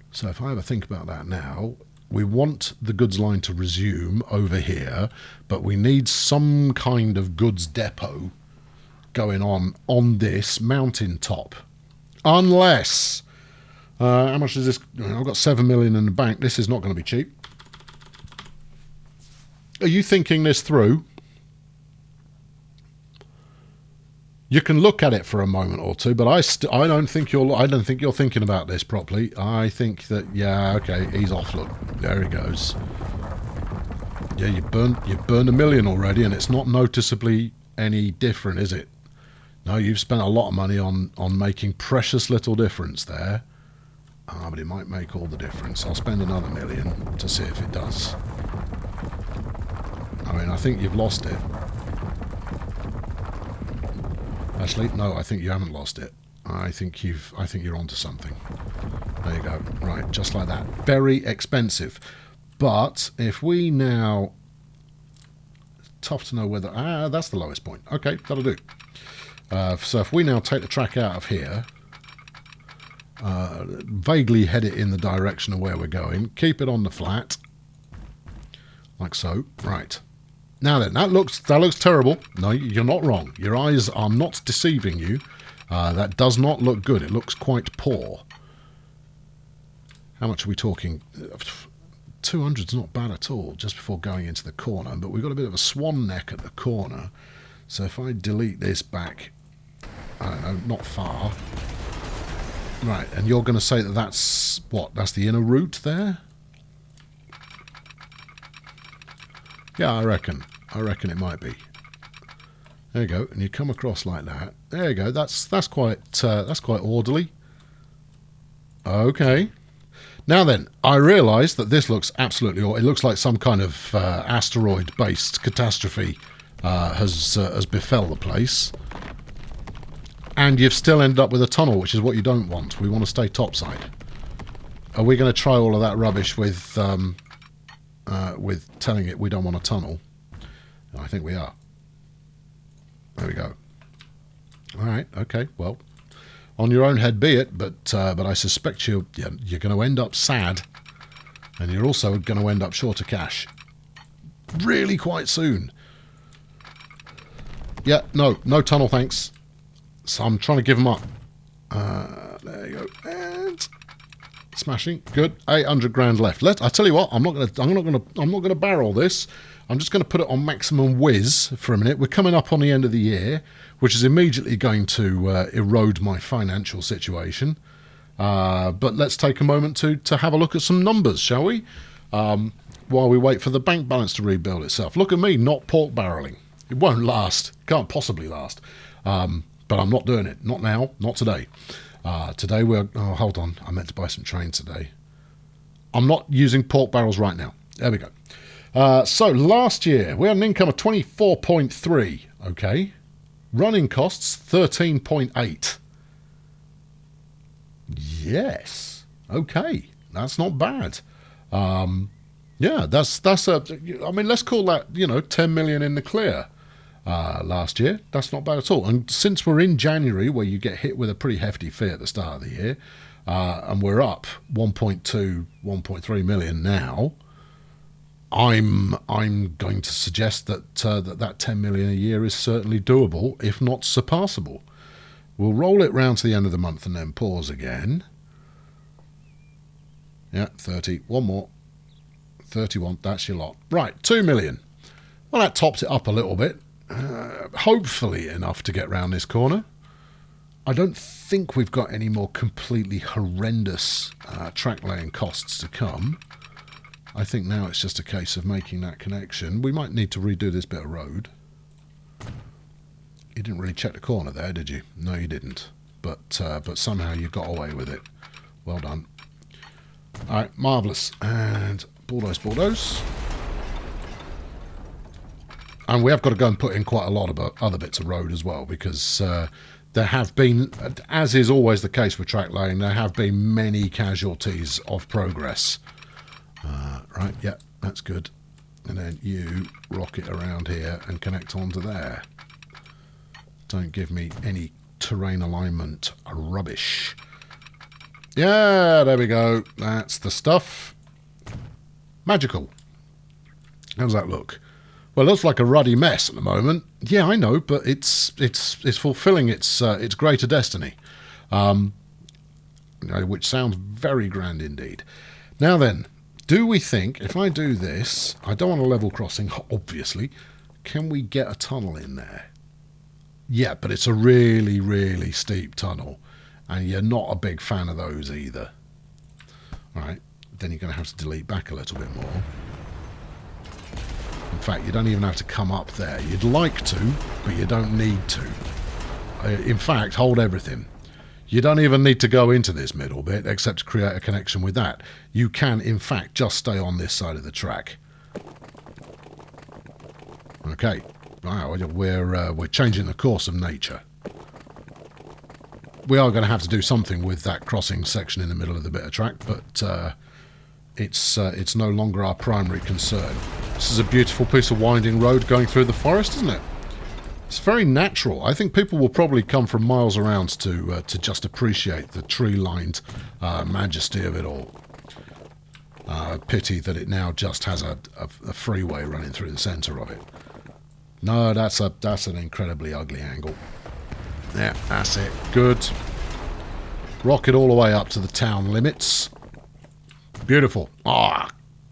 So if I ever think about that now, we want the goods line to resume over here, but we need some kind of goods depot going on this mountain top. Unless, how much is this? I've got 7 million in the bank. This is not going to be cheap. Are you thinking this through? You can look at it for a moment or two, but I don't think you're thinking about this properly. I think that, yeah, okay, he's off. Look, there he goes. Yeah, you've burned $1 million already, and it's not noticeably any different, is it? No, you've spent a lot of money on making precious little difference there. Ah, but it might make all the difference. I'll spend another $1 million to see if it does. I mean, I think you've lost it. Actually, no, I think you haven't lost it. I think you're onto something. There you go. Right, just like that. Very expensive. But if we now... Tough to know whether... that's the lowest point. Okay, that'll do. So if we now take the track out of here, vaguely head it in the direction of where we're going, keep it on the flat, like so. Right. Now then, that looks terrible. No, you're not wrong. Your eyes are not deceiving you. That does not look good. It looks quite poor. How much are we talking? 200's not bad at all, just before going into the corner, but we've got a bit of a swan neck at the corner. So if I delete this back, I don't know, not far. Right, and you're going to say that that's, what, that's the inner route there? Yeah, I reckon it might be. There you go, and you come across like that. There you go. That's quite orderly. Okay. Now then, I realise that this looks absolutely. It looks like some kind of asteroid-based catastrophe has befell the place, and you've still ended up with a tunnel, which is what you don't want. We want to stay topside. Are we going to try all of that rubbish with telling it we don't want a tunnel? I think we are. There we go. All right. Okay. Well, on your own head be it, but I suspect you're going to end up sad, and you're also going to end up short of cash really quite soon. Yeah. No tunnel, thanks. So I'm trying to give them up. There you go. And smashing. Good. 800 grand left. I tell you what. I'm not gonna barrel this. I'm just going to put it on maximum whiz for a minute. We're coming up on the end of the year, which is immediately going to erode my financial situation. But let's take a moment to have a look at some numbers, shall we? While we wait for the bank balance to rebuild itself. Look at me, not pork barreling. It won't last. Can't possibly last. But I'm not doing it. Not now. Not today. Today we're... Oh, hold on. I meant to buy some trains today. I'm not using pork barrels right now. There we go. So last year we had an income of 24.3. Okay. Running costs 13.8. Yes. Okay. That's not bad. Yeah, that's a... I mean, let's call that, 10 million in the clear. Last year, that's not bad at all. And since we're in January, where you get hit with a pretty hefty fee at the start of the year, and we're up 1.2, 1.3 million now, I'm going to suggest that that 10 million a year is certainly doable, if not surpassable. We'll roll it round to the end of the month and then pause again. Yeah, 30. One more. 31. That's your lot. Right, 2 million. Well, that tops it up a little bit. Hopefully enough to get round this corner. I don't think we've got any more completely horrendous track laying costs to come. I think now it's just a case of making that connection. We might need to redo this bit of road. You didn't really check the corner there, did you? No, you didn't. But somehow you got away with it. Well done. All right, marvellous. And bulldoze. And we have got to go and put in quite a lot of other bits of road as well, because there have been, as is always the case with track laying, there have been many casualties of progress. Right, yeah, that's good. And then you rock it around here and connect onto there. Don't give me any terrain alignment rubbish. Yeah, there we go. That's the stuff. Magical. How does that look? Well, it looks like a ruddy mess at the moment. Yeah, I know, but it's fulfilling its greater destiny, which sounds very grand indeed. Now then, do we think, if I do this, I don't want a level crossing, obviously, can we get a tunnel in there? Yeah, but it's a really, really steep tunnel, and you're not a big fan of those either. All right, then you're going to have to delete back a little bit more. In fact, you don't even have to come up there. You'd like to, but you don't need to. In fact, hold everything. You don't even need to go into this middle bit, except to create a connection with that. You can, in fact, just stay on this side of the track. Okay. Wow, we're changing the course of nature. We are going to have to do something with that crossing section in the middle of the bit of track, but it's no longer our primary concern. This is a beautiful piece of winding road going through the forest, isn't it? It's very natural. I think people will probably come from miles around to just appreciate the tree-lined majesty of it all. Pity that it now just has a freeway running through the centre of it. No, that's an incredibly ugly angle. Yeah, that's it. Good. Rock it all the way up to the town limits. Beautiful. Ah,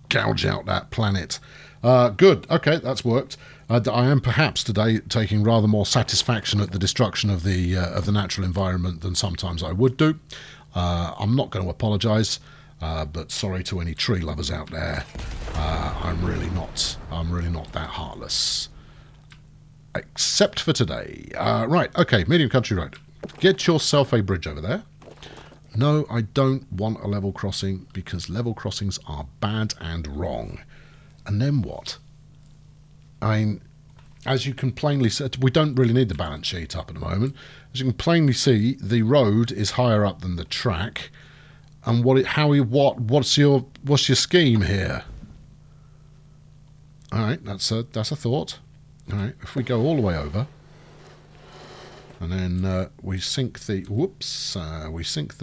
gouge out that planet. Good. Okay, that's worked. I am perhaps today taking rather more satisfaction at the destruction of the natural environment than sometimes I would do. I'm not going to apologise, but sorry to any tree lovers out there. I'm really not that heartless. Except for today. Right, okay, medium country road. Get yourself a bridge over there. No, I don't want a level crossing, because level crossings are bad and wrong. And then what? I mean, as you can plainly see, we don't really need the balance sheet up at the moment. As you can plainly see, the road is higher up than the track. And what's your scheme here? All right, that's a thought. All right, if we go all the way over, and then we sink the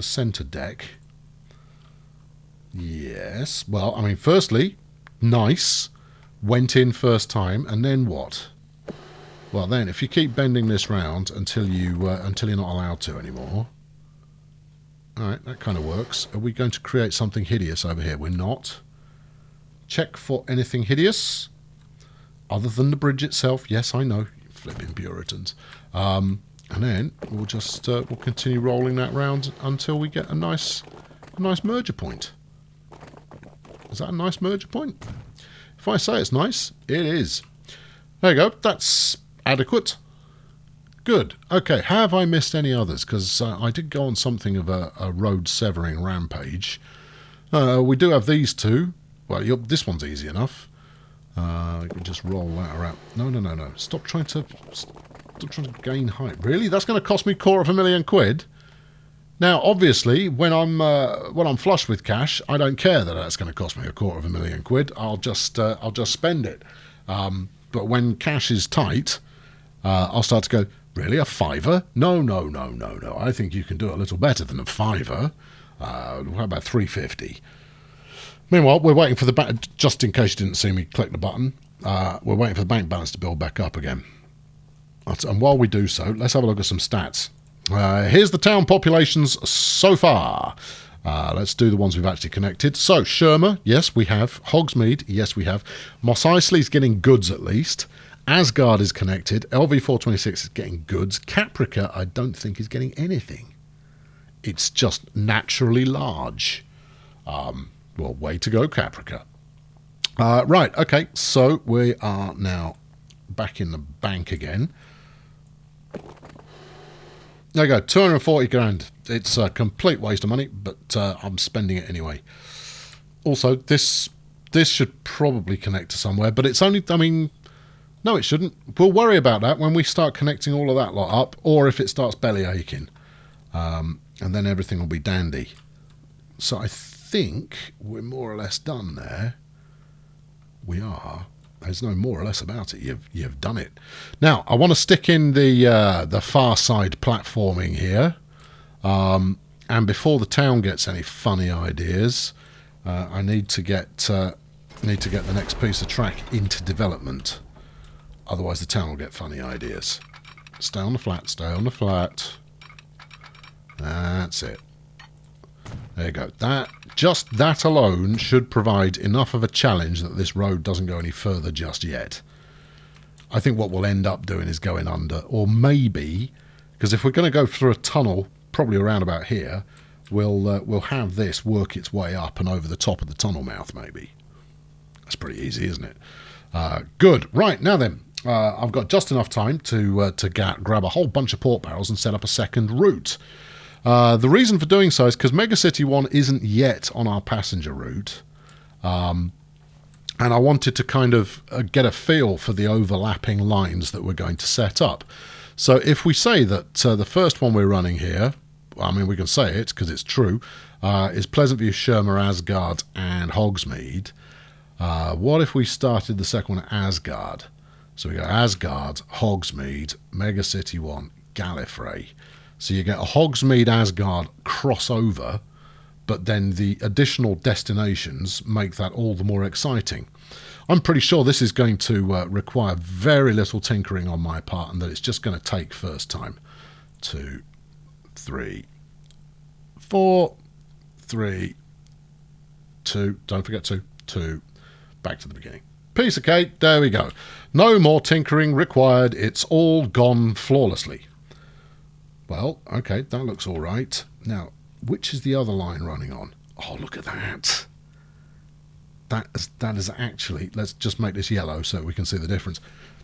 centre deck. Yes. Well, I mean, firstly, nice. Went in first time, and then what? Well, then, if you keep bending this round until you're not allowed to anymore. All right, that kind of works. Are we going to create something hideous over here? We're not. Check for anything hideous. Other than the bridge itself. Yes, I know. Flipping Puritans. And then we'll just we'll continue rolling that round until we get a nice merger point. Is that a nice merger point? If I say it's nice, it is. There you go. That's adequate. Good. Okay. Have I missed any others? Because I did go on something of a road severing rampage. We do have these two. Well, this one's easy enough. You can just roll that around. No. Stop trying to gain height. Really? That's going to cost me £250,000 Now, obviously, when I'm flush with cash, I don't care that that's going to cost me £250,000 I'll just spend it. But when cash is tight, I'll start to go, really, a fiver? No. I think you can do a little better than a fiver. How about 350? Meanwhile, we're waiting for the bank, just in case you didn't see me click the button, we're waiting for the bank balance to build back up again. And while we do so, let's have a look at some stats. Here's the town populations so far. Let's do the ones we've actually connected. So, Shermer, yes, we have. Hogsmeade, yes, we have. Mos Eisley's getting goods at least. Asgard is connected. LV426 is getting goods. Caprica, I don't think, is getting anything. It's just naturally large. Well, way to go, Caprica. Right, okay, so we are now back in the bank again. There you go, 240 grand. It's a complete waste of money, but I'm spending it anyway. Also, this should probably connect to somewhere, but it's only, I mean, no, it shouldn't. We'll worry about that when we start connecting all of that lot up, or if it starts belly aching. And then everything will be dandy. So I think we're more or less done there. We are. There's no more or less about it. You've done it. Now, I want to stick in the far side platforming here. And before the town gets any funny ideas, I need to get the next piece of track into development. Otherwise, the town will get funny ideas. Stay on the flat. Stay on the flat. That's it. There you go. Just that alone should provide enough of a challenge that this road doesn't go any further just yet. I think what we'll end up doing is going under, or maybe, because if we're going to go through a tunnel, probably around about here, we'll have this work its way up and over the top of the tunnel mouth, maybe. That's pretty easy, isn't it? Good. Right, now then, I've got just enough time to grab a whole bunch of port barrels and set up a second route. The reason for doing so is because Megacity 1 isn't yet on our passenger route. And I wanted to kind of get a feel for the overlapping lines that we're going to set up. So if we say that the first one we're running here, I mean, we can say it because it's true, is Pleasantview, Shermer, Asgard, and Hogsmeade. What if we started the second one at Asgard? So we go Asgard, Hogsmeade, Megacity 1, Gallifrey. So you get a Hogsmeade-Asgard crossover, but then the additional destinations make that all the more exciting. I'm pretty sure this is going to require very little tinkering on my part, and that it's just going to take first time. 2, 3, 4, 3, 2, don't forget 2, 2, back to the beginning. Piece of cake, there we go. No more tinkering required, it's all gone flawlessly. Well, okay, that looks all right. Now, which is the other line running on? Oh, look at that. That is actually, let's just make this yellow so we can see the difference.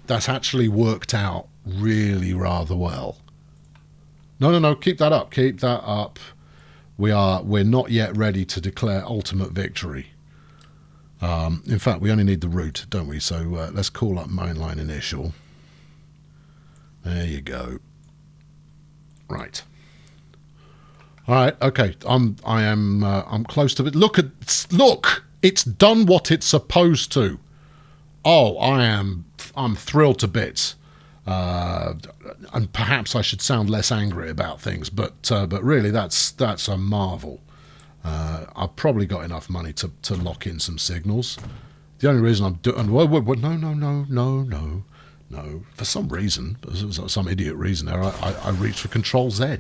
That's actually worked out really rather well. No, keep that up, keep that up. We're not yet ready to declare ultimate victory. In fact, we only need the route, don't we? So let's call up Mainline initial. There you go. Right. All right. Okay. I'm close to it. Look! It's done what it's supposed to. Oh, I'm thrilled to bits. And perhaps I should sound less angry about things, but really that's a marvel. I've probably got enough money to lock in some signals. The only reason I'm doing no. For some reason, some idiot reason there, I reached for Control Z.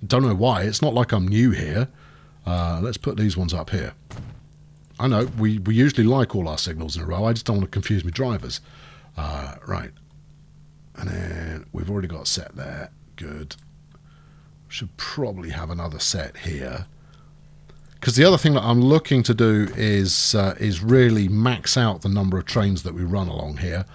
Don't know why. It's not like I'm new here. Let's put these ones up here. I know, we usually like all our signals in a row. I just don't want to confuse my drivers. Right. And then we've already got a set there. Good. Should probably have another set here. Because the other thing that I'm looking to do is really max out the number of trains that we run along here.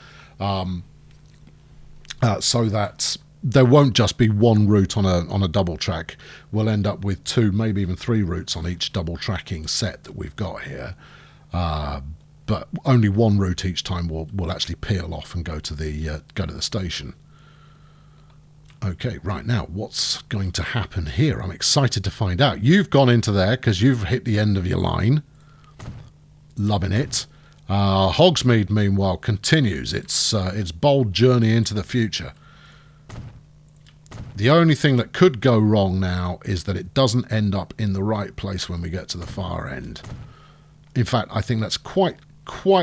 So that there won't just be one route on a double track. We'll end up with 2, maybe even 3 routes on each double tracking set that we've got here. But only one route each time will actually peel off and go to the station. Okay, right now, what's going to happen here? I'm excited to find out. You've gone into there because you've hit the end of your line. Loving it. Hogsmeade, meanwhile, continues its bold journey into the future. The only thing that could go wrong now is that it doesn't end up in the right place when we get to the far end. In fact, I think that's quite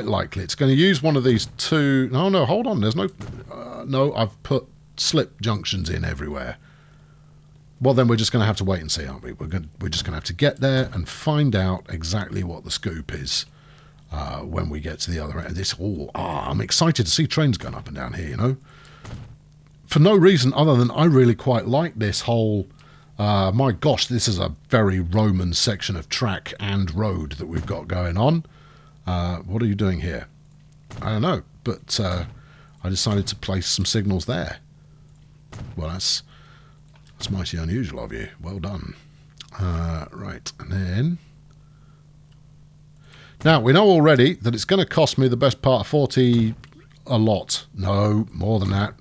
likely. It's going to use one of these two... No, hold on. There's no... no, I've put slip junctions in everywhere. Well, then we're just going to have to wait and see, aren't we? We're just going to have to get there and find out exactly what the scoop is when we get to the other end. I'm excited to see trains going up and down here, you know. For no reason other than I really quite like this whole... my gosh, this is a very Roman section of track and road that we've got going on. What are you doing here? I don't know, but I decided to place some signals there. Well, that's mighty unusual of you. Well done. Right, and then... Now, we know already that it's going to cost me the best part of 40... a lot. No, more than that.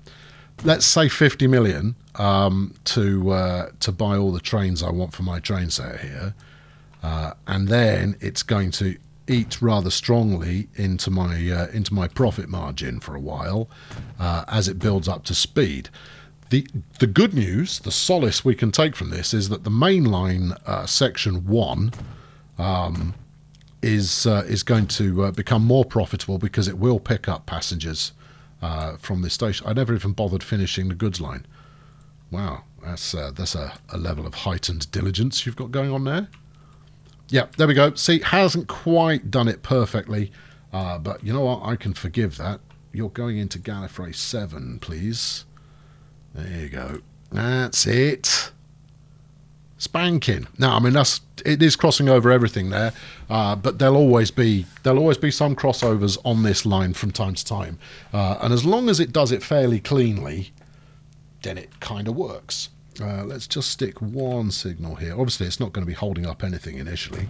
Let's say 50 million to buy all the trains I want for my train set here. And then it's going to eat rather strongly into my profit margin for a while as it builds up to speed. The good news, the solace we can take from this is that the mainline section 1 is going to become more profitable because it will pick up passengers from this station. I never even bothered finishing the goods line. Wow, that's a level of heightened diligence you've got going on there. Yeah, there we go. See, hasn't quite done it perfectly, but you know what? I can forgive that. You're going into Gallifrey 7, please. There you go. That's it. Spanking. Now, I mean, it is crossing over everything there, but there'll always be some crossovers on this line from time to time, and as long as it does it fairly cleanly, then it kind of works. Let's just stick one signal here. Obviously, it's not going to be holding up anything initially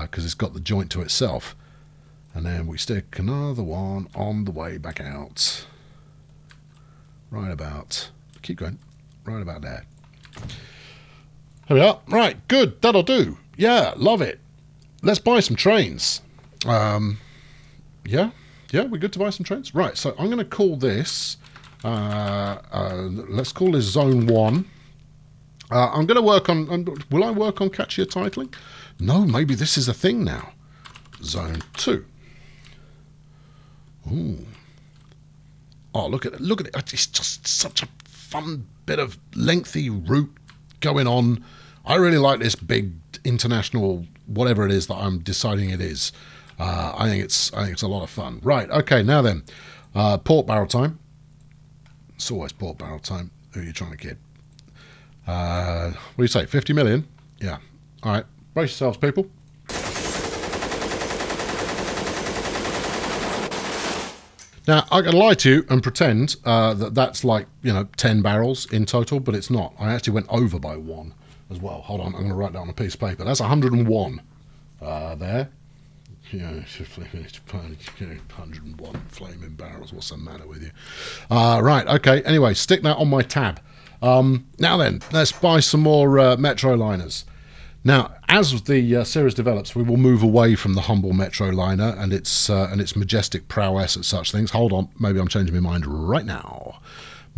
because it's got the joint to itself, and then we stick another one on the way back out. Right about. Keep going. Right about there. Here we are. Right, good. That'll do. Yeah, love it. Let's buy some trains. Yeah, we're good to buy some trains. Right, so I'm going to call this... let's call this Zone 1. I'm going to work on... will I work on catchier titling? No, maybe this is a thing now. Zone 2. Ooh. Oh, look at it. It's just such a fun bit of lengthy route going on. I really like this big international whatever it is that I'm deciding it is. I think it's a lot of fun. Right, okay, now then. Port barrel time. It's always port barrel time. Who are you trying to kid? What do you say, 50 million? Yeah. All right, brace yourselves, people. Now, I can lie to you and pretend that's like, 10 barrels in total, but it's not. I actually went over by 1 as well. Hold on, I'm going to write that on a piece of paper. That's 101 there. 101 flaming barrels. What's the matter with you? Right, okay. Anyway, stick that on my tab. Now then, let's buy some more Metroliners. Now, as the series develops, we will move away from the humble Metroliner and its majestic prowess at such things. Hold on, maybe I'm changing my mind right now.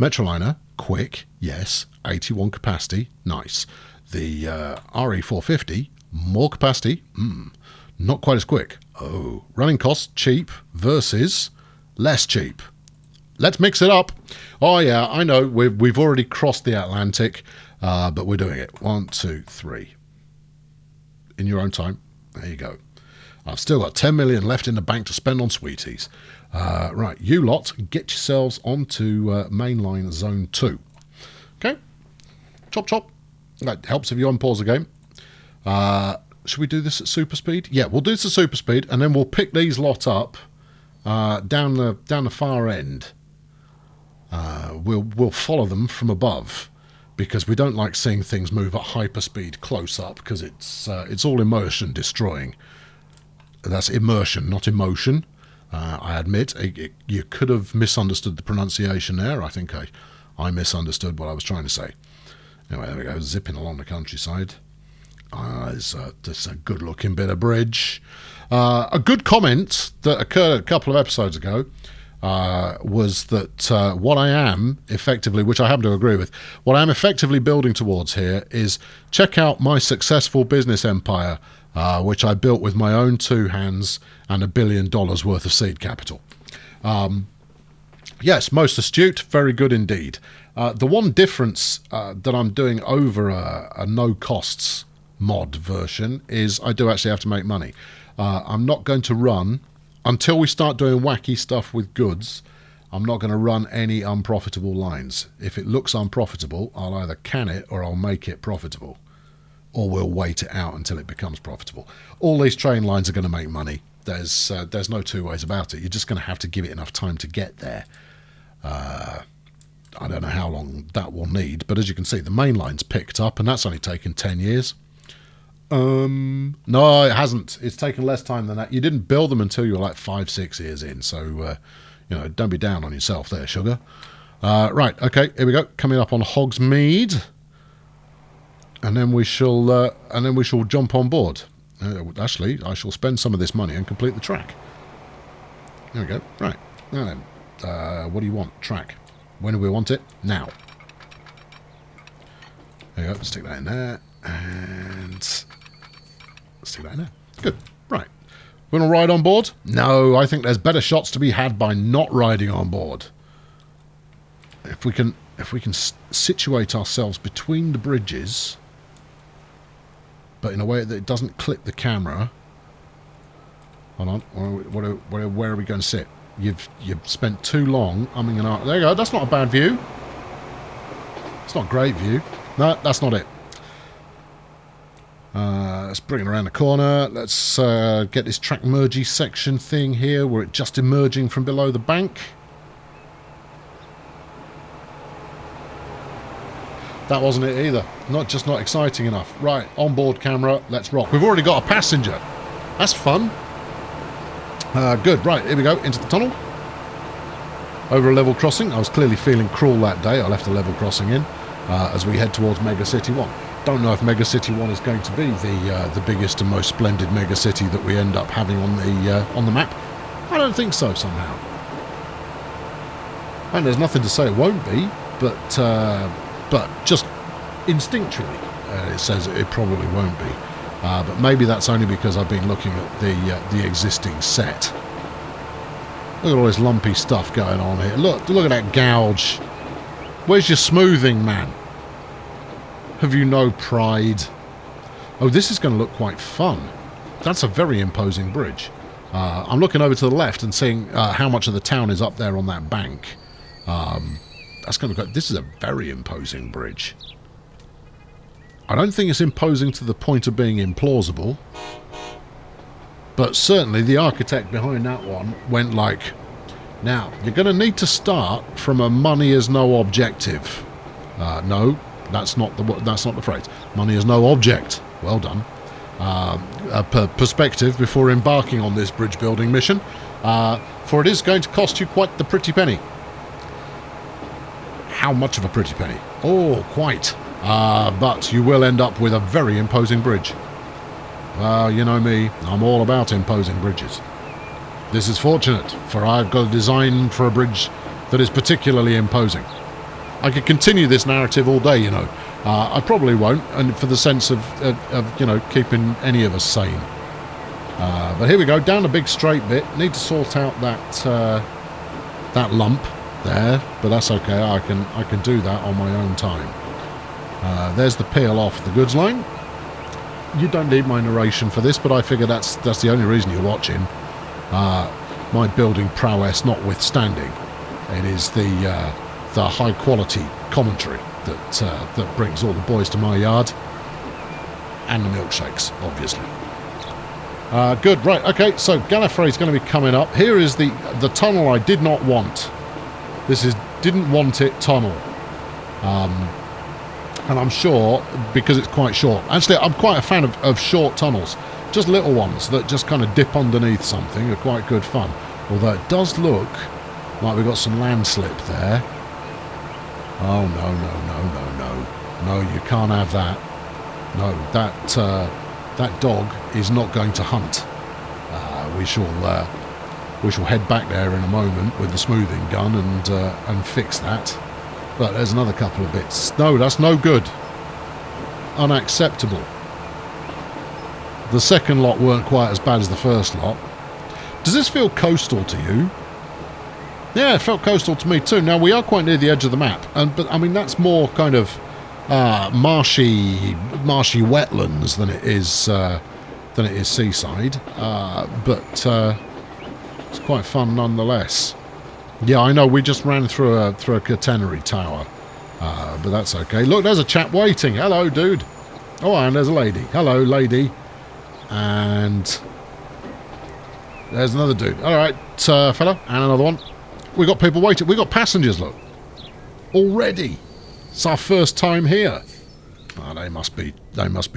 Metroliner, quick, yes. 81 capacity, nice. The RE450, more capacity, not quite as quick. Oh, running costs, cheap versus less cheap. Let's mix it up. Oh yeah, I know, we've already crossed the Atlantic, but we're doing it. 1, 2, 3. In your own time. There you go. I've still got 10 million left in the bank to spend on sweeties. Right, you lot, get yourselves onto Mainline Zone 2. Okay? Chop, chop. That helps if you unpause the game. Should we do this at super speed? Yeah, we'll do this at super speed, and then we'll pick these lot up down the far end. We'll follow them from above, because we don't like seeing things move at hyperspeed close up, because it's all immersion destroying. That's immersion, not emotion. I admit, you could have misunderstood the pronunciation there. I think I misunderstood what I was trying to say. Anyway, there we go, zipping along the countryside. It's a good-looking bit of bridge. A good comment that occurred a couple of episodes ago was that what I am effectively, which I happen to agree with, what I'm effectively building towards here is check out my successful business empire. which I built with my own two hands and $1 billion worth of seed capital. Yes, most astute, very good indeed. The one difference that I'm doing over a no-costs mod version is I do actually have to make money. I'm not going to run, until we start doing wacky stuff with goods, I'm not going to run any unprofitable lines. If it looks unprofitable, I'll either can it or I'll make it profitable. Or we'll wait it out until it becomes profitable. All these train lines are going to make money. There's no two ways about it. You're just going to have to give it enough time to get there. I don't know how long that will need, but as you can see, the main line's picked up, and that's only taken 10 years. No, it hasn't. It's taken less time than that. You didn't build them until you were like 5-6 years in, so don't be down on yourself there, sugar. Right, okay, here we go. Coming up on Hogsmeade. And then we shall jump on board. Actually, I shall spend some of this money and complete the track. There we go. Right. Now then, what do you want? Track. When do we want it? Now. There you go. Stick that in there. And stick that in there. Good. Right. We're going to ride on board? No, I think there's better shots to be had by not riding on board. If we can situate ourselves between the bridges, but in a way that it doesn't clip the camera. Hold on, where are we going to sit? You've spent too long umming and ahhing. There you go. That's not a bad view. It's not a great view. No, that's not it. Let's bring it around the corner. Let's get this track mergy section thing here, where it's just emerging from below the bank. That wasn't it either. Not exciting enough. Right, onboard camera, let's rock. We've already got a passenger. That's fun. Good, right, here we go, into the tunnel. Over a level crossing. I was clearly feeling cruel that day. I left a level crossing in as we head towards Mega City 1. Don't know if Mega City 1 is going to be the biggest and most splendid Mega City that we end up having on the map. I don't think so, somehow. And there's nothing to say it won't be, but just instinctually, it says it probably won't be. But maybe that's only because I've been looking at the existing set. Look at all this lumpy stuff going on here. Look at that gouge. Where's your smoothing, man? Have you no pride? Oh, this is going to look quite fun. That's a very imposing bridge. I'm looking over to the left and seeing how much of the town is up there on that bank. That's going to be. This is a very imposing bridge. I don't think it's imposing to the point of being implausible, but certainly the architect behind that one went like, now you're going to need to start from a money is no objective. No, that's not the phrase. Money is no object. Well done. Perspective before embarking on this bridge building mission, for it is going to cost you quite the pretty penny. How much of a pretty penny? Oh, quite. But you will end up with a very imposing bridge. You know me, I'm all about imposing bridges. This is fortunate, for I've got a design for a bridge that is particularly imposing. I could continue this narrative all day, you know. I probably won't, and for the sense of keeping any of us sane. But here we go, down a big straight bit. Need to sort out that lump there, but that's okay. I can do that on my own time. There's the peel off the goods line. You don't need my narration for this, but I figure that's the only reason you're watching. My building prowess notwithstanding, it is the high quality commentary that brings all the boys to my yard, and the milkshakes, obviously. Good, right, okay. So Gallifrey's going to be coming up. Here is the tunnel I did not want. This is didn't want it tunnel. And I'm sure, because it's quite short. Actually, I'm quite a fan of short tunnels. Just little ones that just kind of dip underneath something are quite good fun. Although it does look like we've got some landslip there. Oh, no, you can't have that. No, that dog is not going to hunt. We shall head back there in a moment with the smoothing gun and fix that. But there's another couple of bits. No, that's no good. Unacceptable. The second lot weren't quite as bad as the first lot. Does this feel coastal to you? Yeah, it felt coastal to me too. Now, we are quite near the edge of the map, but I mean, that's more kind of marshy wetlands than it is seaside. But it's quite fun nonetheless. Yeah, I know, we just ran through a catenary tower. But that's okay. Look, there's a chap waiting. Hello, dude. Oh, and there's a lady. Hello, lady. And there's another dude. All right, fella, and another one. We got people waiting. We got passengers. Look, already. It's our first time here. Oh, they must be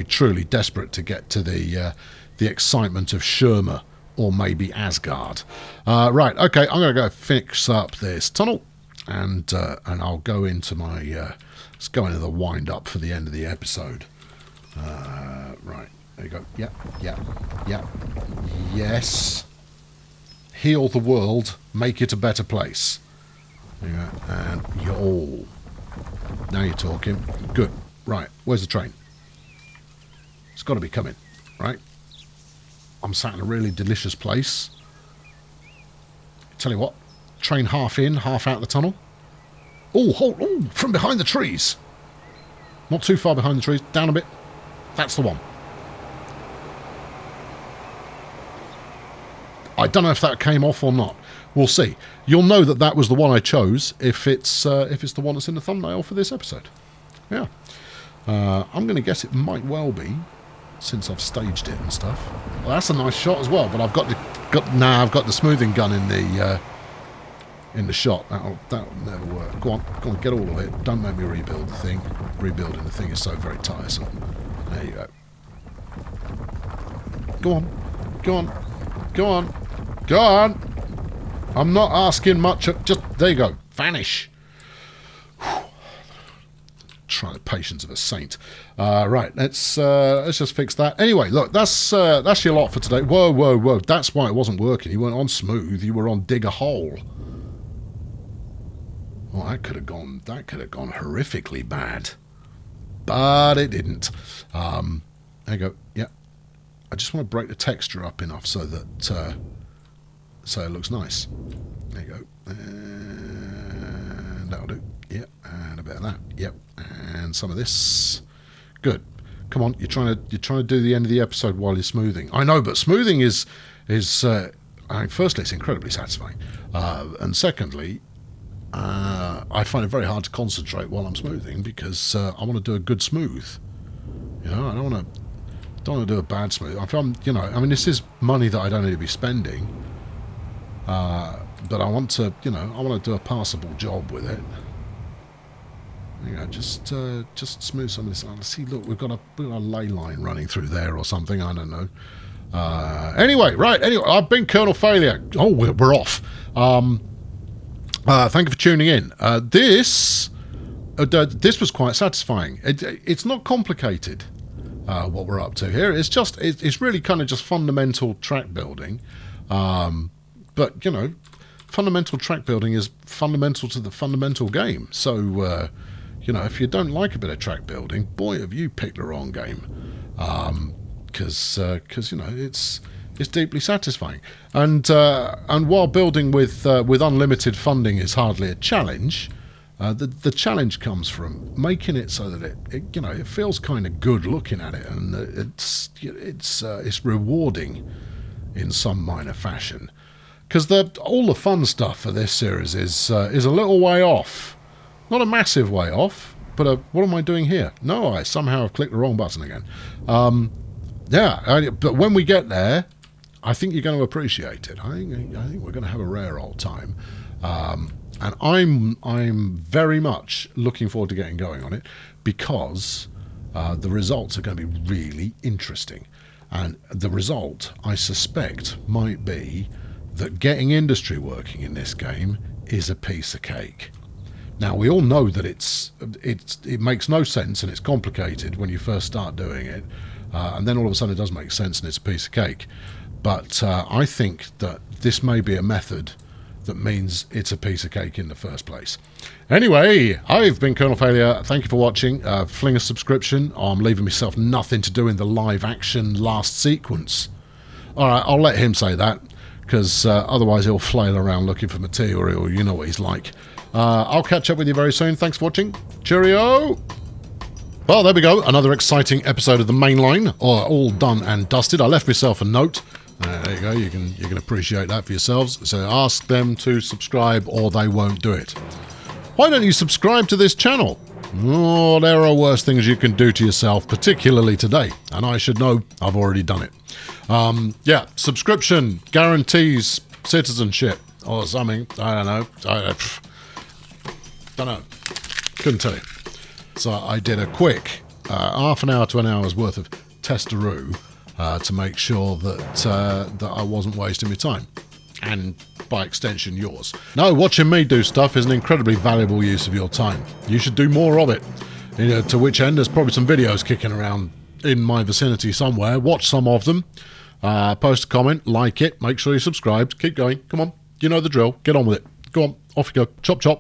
truly desperate to get to the excitement of Sherma or maybe Asgard. Right. Okay. I'm gonna go fix up this tunnel, and I'll go into my. Let's go into the wind up for the end of the episode. Right. There you go. Yep. Yes. Heal the world, make it a better place. There you go. And yo, now you're talking. Good. Right. Where's the train? It's got to be coming, right? I'm sat in a really delicious place. Tell you what, train half in, half out the tunnel. Oh, hold! Oh, from behind the trees. Not too far behind the trees. Down a bit. That's the one. I don't know if that came off or not. We'll see. You'll know that that was the one I chose if it's the one that's in the thumbnail for this episode. Yeah. I'm going to guess it might well be, since I've staged it and stuff. Well, that's a nice shot as well. But I've got the smoothing gun in the shot. That'll never work. Go on, get all of it. Don't make me rebuild the thing. Rebuilding the thing is so very tiresome. There you go. Go on. I'm not asking much. Just there you go. Vanish. Whew. Try the patience of a saint. Right. Let's just fix that. Anyway, look. That's your lot for today. Whoa. That's why it wasn't working. You weren't on smooth. You were on dig a hole. Well, that could have gone horrifically bad, but it didn't. There you go. Yeah. I just want to break the texture up enough so that so it looks nice. There you go. And that'll do. Yep. And a bit of that. Yep. And some of this. Good. Come on. You're trying to do the end of the episode while you're smoothing. I know, but smoothing is I mean, firstly, it's incredibly satisfying, and secondly, I find it very hard to concentrate while I'm smoothing because I want to do a good smooth. You know, I don't want to do a bad smooth. I mean, this is money that I don't need to be spending, but I want to do a passable job with it. You know, just smooth some of this. See, look, we've got a ley line running through there or something. I don't know. Anyway, I've been Colonel Failure. Oh, we're off. Thank you for tuning in. This was quite satisfying. It's not complicated. What we're up to here. It's really kind of just fundamental track building. But, fundamental track building is fundamental to the fundamental game. So, if you don't like a bit of track building, boy, have you picked the wrong game. Because it's deeply satisfying. And while building with unlimited funding is hardly a challenge, the challenge comes from making it so that it feels kind of good looking at it, and it's rewarding in some minor fashion. Because all the fun stuff for this series is a little way off, not a massive way off, but what am I doing here? No, I somehow have clicked the wrong button again. But when we get there, I think you're going to appreciate it. I think we're going to have a rare old time. And I'm very much looking forward to getting going on it because the results are going to be really interesting. And the result, I suspect, might be that getting industry working in this game is a piece of cake. Now, we all know that it makes no sense and it's complicated when you first start doing it. And then all of a sudden it does make sense and it's a piece of cake. But I think that this may be a method that means it's a piece of cake in the first place. Anyway, I've been Colonel Failure. Thank you for watching. Fling a subscription. I'm leaving myself nothing to do in the live action last sequence. Alright, I'll let him say that, because otherwise he'll flail around looking for material. You know what he's like. I'll catch up with you very soon. Thanks for watching. Cheerio! Well, there we go. Another exciting episode of the Mainline. All done and dusted. I left myself a note. There you go. You can appreciate that for yourselves. So ask them to subscribe or they won't do it. Why don't you subscribe to this channel? Oh, there are worse things you can do to yourself, particularly today. And I should know. I've already done it. Yeah, subscription guarantees citizenship or something. I don't know. Don't know. Couldn't tell you. So I did a quick half an hour to an hour's worth of testaroo to make sure that I wasn't wasting my time, and by extension yours. No, watching me do stuff is an incredibly valuable use of your time. You should do more of it. You know, to which end there's probably some videos kicking around in my vicinity somewhere. Watch some of them. Post a comment, like it, make sure you're subscribed. Keep going. Come on, you know the drill. Get on with it. Go on, off you go. Chop chop.